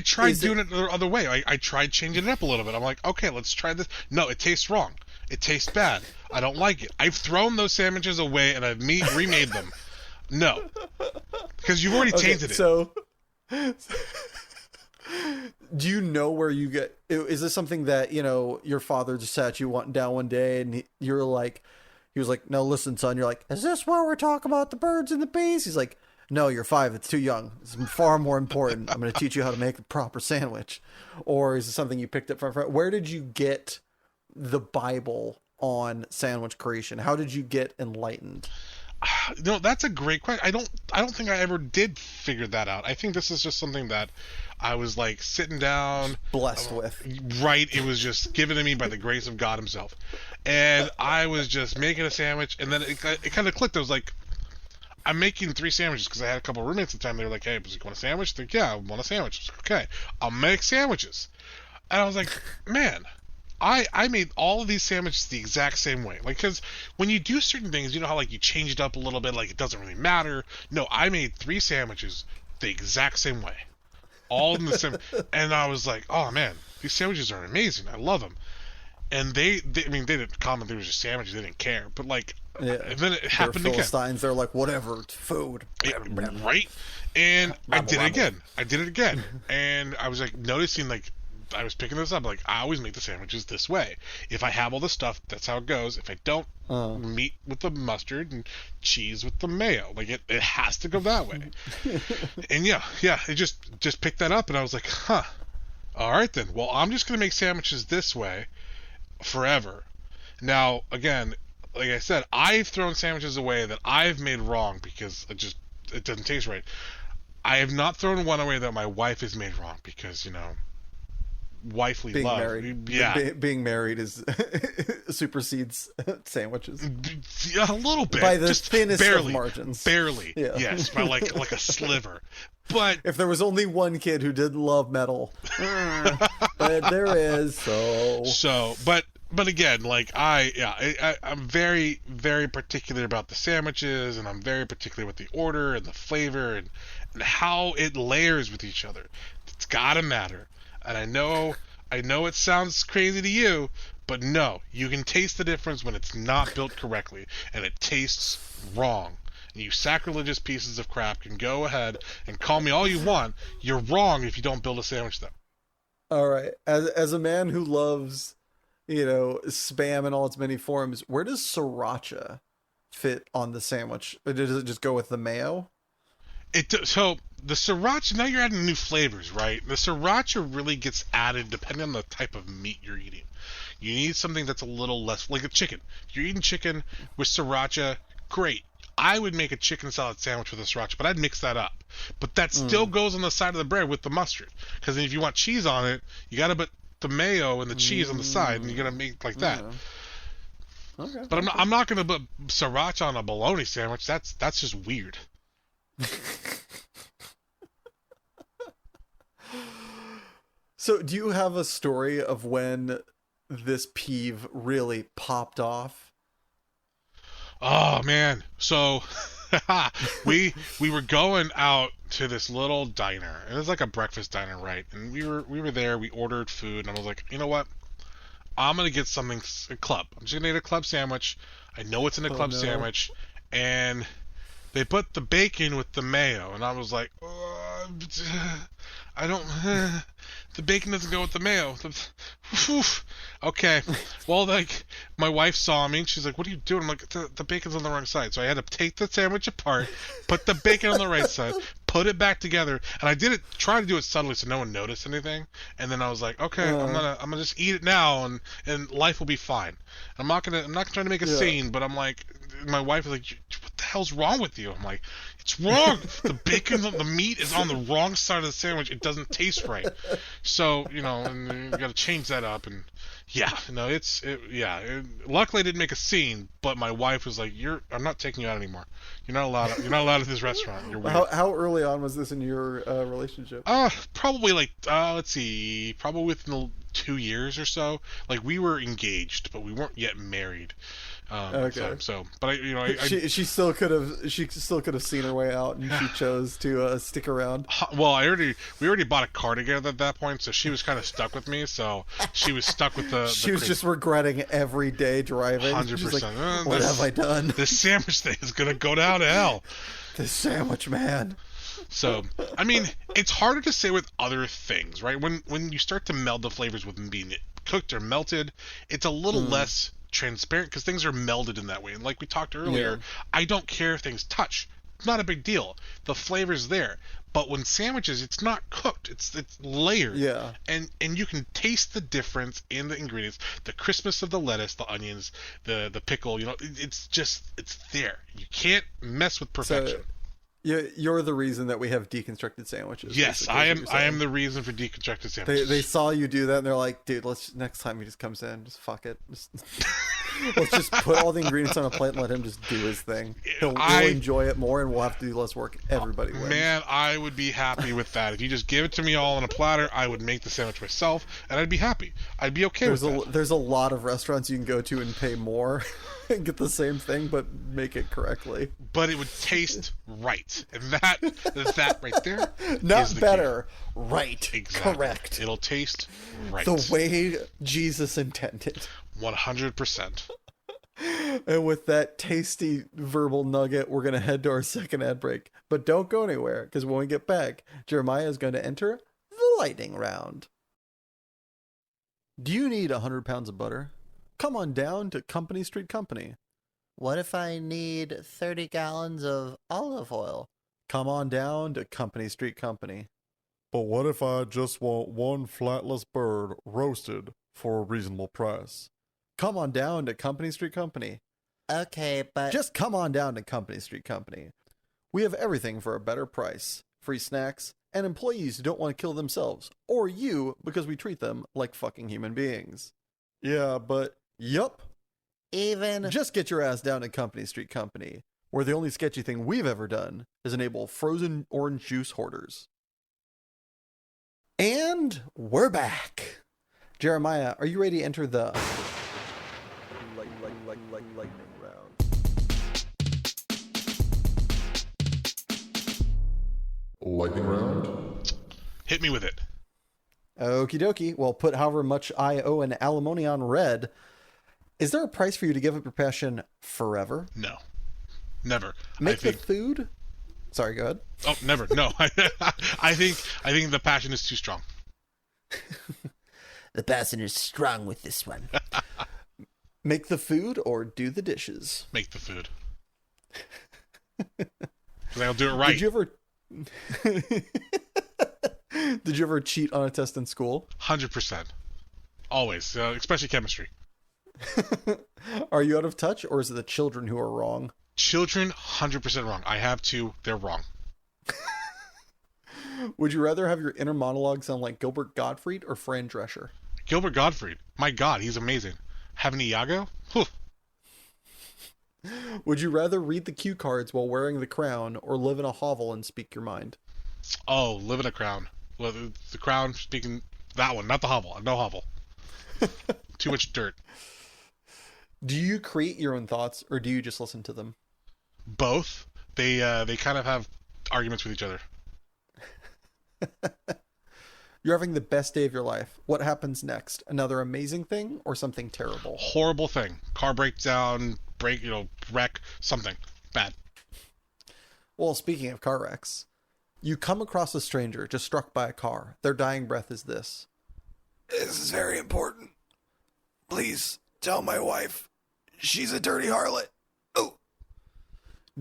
tried doing it the other way. I tried changing it up a little bit. I'm like, okay, let's try this. No, it tastes wrong. It tastes bad. I don't like it. I've thrown those sandwiches away and I've remade them. No, because you've already tainted it. So, do you know where you get? Is this something that your father just sat you down one day and he was like, "No, listen, son." You're like, "Is this where we're talking about the birds and the bees?" He's like, "No, you're 5. It's too young. It's far more important. I'm going to teach you how to make a proper sandwich." Or is it something you picked up from? Where did you get the Bible on sandwich creation? How did you get enlightened? No, that's a great question. I don't think I ever did figure that out. I think this is just something that I was like sitting down, blessed with. Right, it was just given to me by the grace of God Himself, and I was just making a sandwich, and then it kind of clicked. I was like, I'm making 3 sandwiches because I had a couple of roommates at the time. They were like, "Hey, you want a sandwich?" I was like, "Yeah, I want a sandwich." I was like, "Okay, I'll make sandwiches," and I was like, man. I made all of these sandwiches the exact same way. Like, because when you do certain things, you know how, like, you change it up a little bit, like, it doesn't really matter. No, I made 3 sandwiches the exact same way. All in the same. And I was like, oh, man, these sandwiches are amazing. I love them. And they didn't comment they were just sandwiches. They didn't care. But, like, and then it happened again. Philistines, they're like, whatever, it's food. Yeah, right? And I did it again. And I was, like, noticing, like, I was picking this up. Like, I always make the sandwiches this way. If I have all the stuff, that's how it goes. If I don't, meat with the mustard and cheese with the mayo. Like, it has to go that way. And yeah, it just picked that up, and I was like, huh. All right then. Well, I'm just gonna make sandwiches this way forever. Now, again, like I said, I've thrown sandwiches away that I've made wrong because it doesn't taste right. I have not thrown one away that my wife has made wrong because, you know, wifely being love. Married. Yeah. Being married is supersedes sandwiches. Yeah, a little bit. By the just thinnest barely, of margins. Barely. Yeah. Yes, by like a sliver. But if there was only one kid who didn't love metal, but there is, but again, like I'm very, very particular about the sandwiches, and I'm very particular with the order and the flavor and how it layers with each other. It's gotta matter. And I know it sounds crazy to you, but no, you can taste the difference when it's not built correctly and it tastes wrong. And you sacrilegious pieces of crap can go ahead and call me all you want. You're wrong if you don't build a sandwich though. All right. As a man who loves, you know, Spam in all its many forms, where does sriracha fit on the sandwich? Or does it just go with the mayo? So the sriracha, now you're adding new flavors, right? The sriracha really gets added depending on the type of meat you're eating. You need something that's a little less, like a chicken. If you're eating chicken with sriracha, great. I would make a chicken salad sandwich with a sriracha, but I'd mix that up. But that still goes on the side of the bread with the mustard. Because if you want cheese on it, you got to put the mayo and the cheese on the side, and you're gonna make like that. Okay. But I'm not gonna put sriracha on a bologna sandwich. That's just weird. So, do you have a story of when this peeve really popped off? Oh man, so we were going out to this little diner. It was like a breakfast diner, right? And we were there. We ordered food, and I was like, you know what? I'm gonna get something, a club. I'm just gonna get a club sandwich. I know it's in a club sandwich, and they put the bacon with the mayo, and I was like, I don't. The bacon doesn't go with the mayo. Okay. Well, like, my wife saw me, and she's like, what are you doing? I'm like, the bacon's on the wrong side. So I had to take the sandwich apart, put the bacon on the right side, put it back together, and I try to do it subtly so no one noticed anything. And then I was like, okay, I'm gonna just eat it now, and life will be fine. I'm not trying to make a scene, but I'm like, my wife is like, what the hell's wrong with you? I'm like, it's wrong. The bacon, the meat is on the wrong side of the sandwich. It doesn't taste right. So, you know, and you got to change that up. And yeah, no, luckily I didn't make a scene, but my wife was like, I'm not taking you out anymore. You're not allowed at this restaurant. You're weird. How early on was this in your relationship? Probably like, let's see, probably within 2 years or so. Like, we were engaged, but we weren't yet married. Okay. But she still could have seen her way out, and she chose to stick around. Well, we already bought a car together at that point, so she was kind of stuck with me. So she was stuck with the. She was just regretting every day driving. 100%. Like, what have I done? This sandwich thing is gonna go down to hell. This sandwich, man. So, I mean, it's harder to say with other things, right? When you start to meld the flavors with them being cooked or melted, it's a little less transparent because things are melded in that way. And like we talked earlier, I don't care if things touch. It's not a big deal. The flavor's there. But when sandwiches, it's not cooked. It's layered. Yeah. And you can taste the difference in the ingredients, the crispness of the lettuce, the onions, the pickle, you know, it's there. You can't mess with perfection. So, you're the reason that we have deconstructed sandwiches. Yes, I am the reason for deconstructed sandwiches. They saw you do that, and they're like, dude, next time he just comes in, just fuck it. Let's just put all the ingredients on a plate and let him just do his thing. He'll enjoy it more, and we'll have to do less work. Everybody wins. Man, I would be happy with that. If you just give it to me all on a platter, I would make the sandwich myself, and I'd be happy. I'd be okay with that. There's a lot of restaurants you can go to and pay more and get the same thing, but make it correctly. But it would taste right. And that right there not better, key. Right. Exactly. Correct. It'll taste right. The way Jesus intended. 100%. And with that tasty verbal nugget, we're going to head to our second ad break. But don't go anywhere, because when we get back, Jeremiah is going to enter the lightning round. Do you need 100 pounds of butter? Come on down to Company Street Company. What if I need 30 gallons of olive oil? Come on down to Company Street Company. But what if I just want one flatless bird roasted for a reasonable price? Come on down to Company Street Company. Okay, but... Just come on down to Company Street Company. We have everything for a better price. Free snacks, and employees who don't want to kill themselves, or you, because we treat them like fucking human beings. Yeah, but... Yup. Even... Just get your ass down to Company Street Company, where the only sketchy thing we've ever done is enable frozen orange juice hoarders. And we're back. Jeremiah, are you ready to enter the lightning round? Lightning round? Hit me with it. Okie dokie. Well, put however much I owe an alimony on red. Is there a price for you to give up your passion forever? No. Never. Make the food? Sorry, go ahead. Oh, never. No. I think the passion is too strong. The passion is strong with this one. Make the food or do the dishes? Make the food. Because I'll do it right. Did you ever cheat on a test in school? 100%. Always. Especially chemistry. Are you out of touch, or is it the children who are wrong? Children, 100% wrong. I have two. They're wrong. Would you rather have your inner monologue sound like Gilbert Gottfried or Fran Drescher? Gilbert Gottfried. My God, he's amazing. Having Iago? Whew. Would you rather read the cue cards while wearing the crown or live in a hovel and speak your mind? Oh, live in a crown. Well, the crown, speaking... That one, not the hovel. No hovel. Too much dirt. Do you create your own thoughts, or do you just listen to them? Both. They kind of have arguments with each other. You're having the best day of your life. What happens next? Another amazing thing or something terrible? Horrible thing. Car breaks down, wreck, something bad. Well, speaking of car wrecks, you come across a stranger just struck by a car. Their dying breath is this. This is very important. Please tell my wife. She's a dirty harlot. Oh.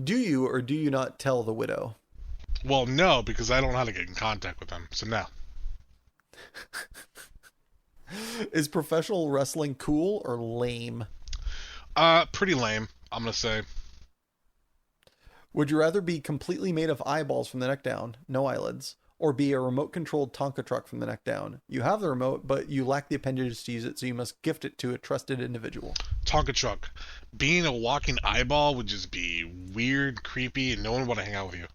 Do you or do you not tell the widow? Well, no, because I don't know how to get in contact with them. So no. Is professional wrestling cool or lame? Pretty lame, I'm gonna say. Would you rather be completely made of eyeballs from the neck down, no eyelids, or be a remote-controlled Tonka truck from the neck down? You have the remote, but you lack the appendages to use it, so you must gift it to a trusted individual. Tonka truck. Being a walking eyeball would just be weird, creepy, and no one would want to hang out with you.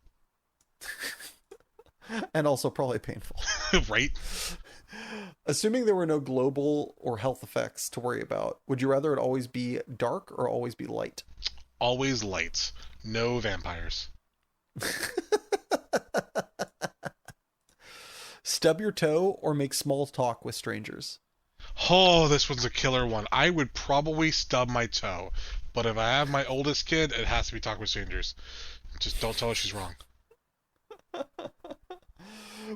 And also probably painful. Right? Assuming there were no global or health effects to worry about, would you rather it always be dark or always be light? Always lights. No vampires. Stub your toe or make small talk with strangers? Oh, this one's a killer one. I would probably stub my toe. But if I have my oldest kid, it has to be talking with strangers. Just don't tell her she's wrong.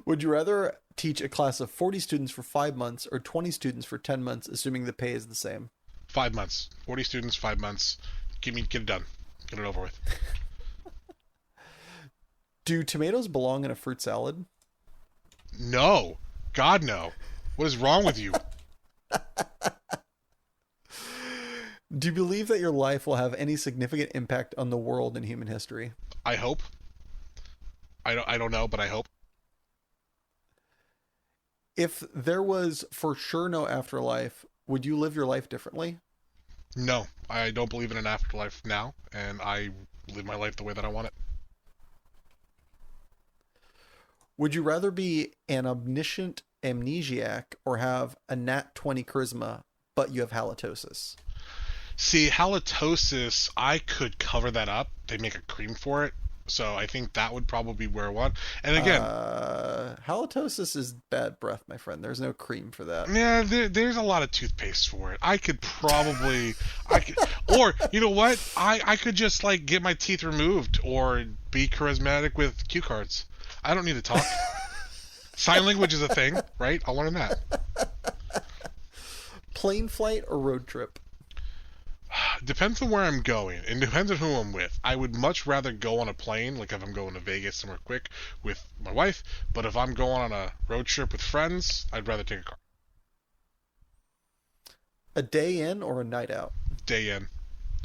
Would you rather teach a class of 40 students for 5 months or 20 students for 10 months, assuming the pay is the same? 5 months. 40 students, 5 months. Get it done. Get it over with. Do tomatoes belong in a fruit salad? No. God, no. What is wrong with you? Do you believe that your life will have any significant impact on the world in human history? I hope. I don't know, but I hope. If there was for sure no afterlife, would you live your life differently? No, I don't believe in an afterlife now, and I live my life the way that I want it. Would you rather be an omniscient amnesiac or have a nat 20 charisma, but you have halitosis? See, halitosis, I could cover that up. They make a cream for it. So I think that would probably be where I want. And again, halitosis is bad breath, my friend. There's no cream for that. Yeah, there's a lot of toothpaste for it. I could probably, or you know what? I could just like get my teeth removed or be charismatic with cue cards. I don't need to talk. Sign language is a thing, right? I'll learn that. plane flight or road trip? Depends on where I'm going, and depends on who I'm with. I would much rather go on a plane, like if I'm going to Vegas somewhere quick with my wife. But if I'm going on a road trip with friends, I'd rather take a car. A day in or a night out? Day in,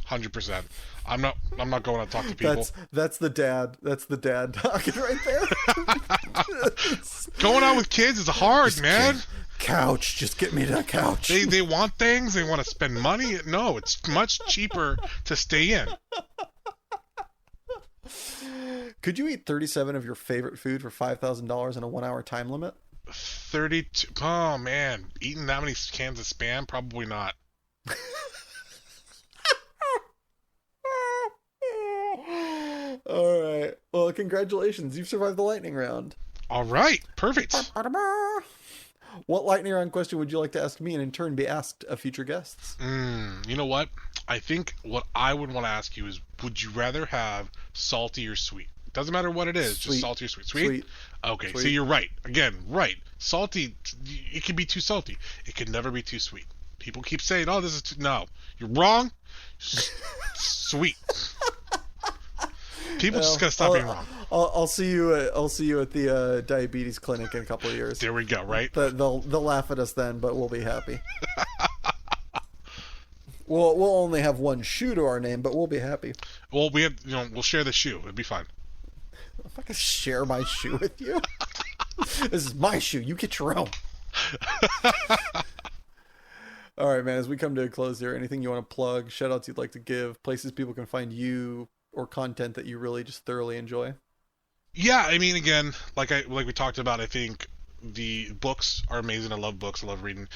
100%. I'm not going to talk to people. That's the dad. That's the dad talking right there. Going out with kids is hard, man. Couch, just get me to the couch. They want things. They want to spend money. No, it's much cheaper to stay in. Could you eat 37 of your favorite food for $5,000 in a 1 hour time limit? 32. Oh man, eating that many cans of Spam? Probably not. All right. Well, congratulations. You've survived the lightning round. All right. Perfect. What lightning round question would you like to ask me and in turn be asked of future guests? You know what? I think what I would want to ask you is, would you rather have salty or sweet? Doesn't matter what it is, Sweet. just salty or sweet. Sweet? Okay, Sweet. so you're right. Again, right. Salty, it can be too salty. It can never be too sweet. People keep saying, oh, this is too... No, you're wrong. Sweet. People just gotta stop being wrong. I'll see you at the diabetes clinic in a couple of years. There we go. Right? They'll laugh at us then, but we'll be happy. We'll only have one shoe to our name, but we'll be happy. Well, we'll share the shoe. It'd be fine. I'm not gonna share my shoe with you. This is my shoe. You get your own. All right, man. As we come to a close here, anything you want to plug, shout outs you'd like to give, places people can find you, or content that you really just thoroughly enjoy? Yeah, I mean, again, like we talked about, I think the books are amazing. I love books. I love reading.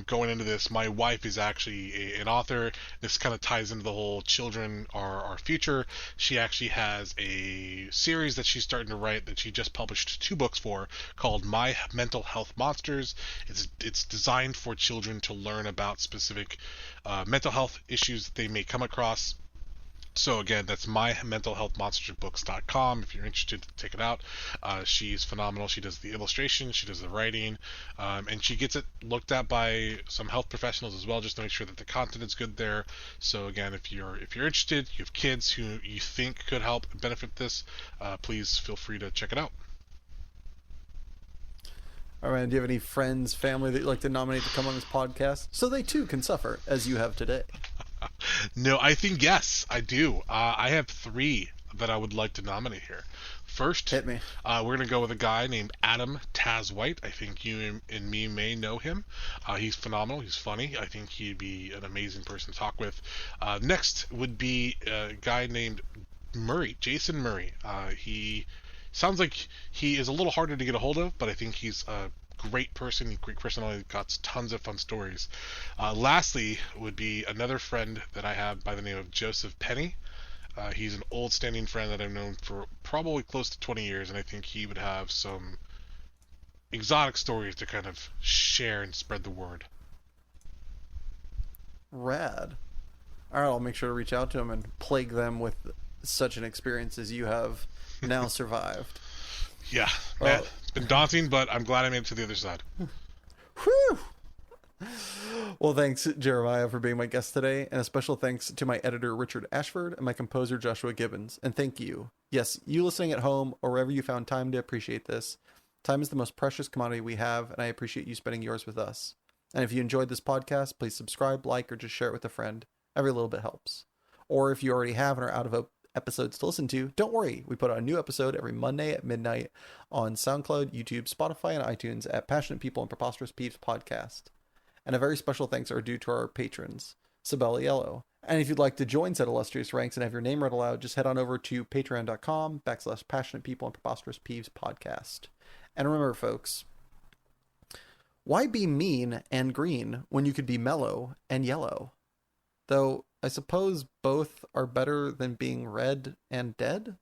Going into this, my wife is actually an author. This kind of ties into the whole children are our future. She actually has a series that she's starting to write that she just published 2 books for, called My Mental Health Monsters. It's designed for children to learn about specific mental health issues that they may come across. So again, that's mymentalhealthmonsterbooks.com if you're interested to take it out. She's phenomenal. She does the illustration, she does the writing, and she gets it looked at by some health professionals as well, just to make sure that the content is good there. So again, if you're interested, you have kids who you think could help benefit this, please feel free to check it out. All right, do you have any friends, family that you'd like to nominate to come on this podcast so they too can suffer as you have today? No, I think yes, I do. I have 3 that I would like to nominate here. First, hit me. We're going to go with a guy named Adam Tazwhite. I think you and me may know him. He's phenomenal. He's funny. I think he'd be an amazing person to talk with. Next would be a guy named Jason Murray. He sounds like he is a little harder to get a hold of, but I think he's a great person, great personality, got tons of fun stories. Lastly would be another friend that I have by the name of Joseph Penny. He's an old standing friend that I've known for probably close to 20 years, and I think he would have some exotic stories to kind of share and spread the word. Rad. All right, I'll make sure to reach out to him and plague them with such an experience as you have now survived. Yeah, man, it's been daunting, but I'm glad I made it to the other side. Whew! Well, thanks, Jeremiah, for being my guest today, and a special thanks to my editor, Richard Ashford, and my composer, Joshua Gibbons. And thank you. Yes, you listening at home, or wherever you found time to appreciate this. Time is the most precious commodity we have, and I appreciate you spending yours with us. And if you enjoyed this podcast, please subscribe, like, or just share it with a friend. Every little bit helps. Or if you already have and are out of episodes to listen to, don't worry. We put out a new episode every Monday at midnight on Soundcloud, YouTube, Spotify, and iTunes at Passionate People and Preposterous Peeves Podcast. And a very special thanks are due to our patrons, Sabella Yellow. And if you'd like to join said illustrious ranks and have your name read aloud, just head on over to patreon.com/Passionate People and Preposterous Peeves Podcast. And remember, folks, why be mean and green when you could be mellow and yellow? Though I suppose both are better than being red and dead.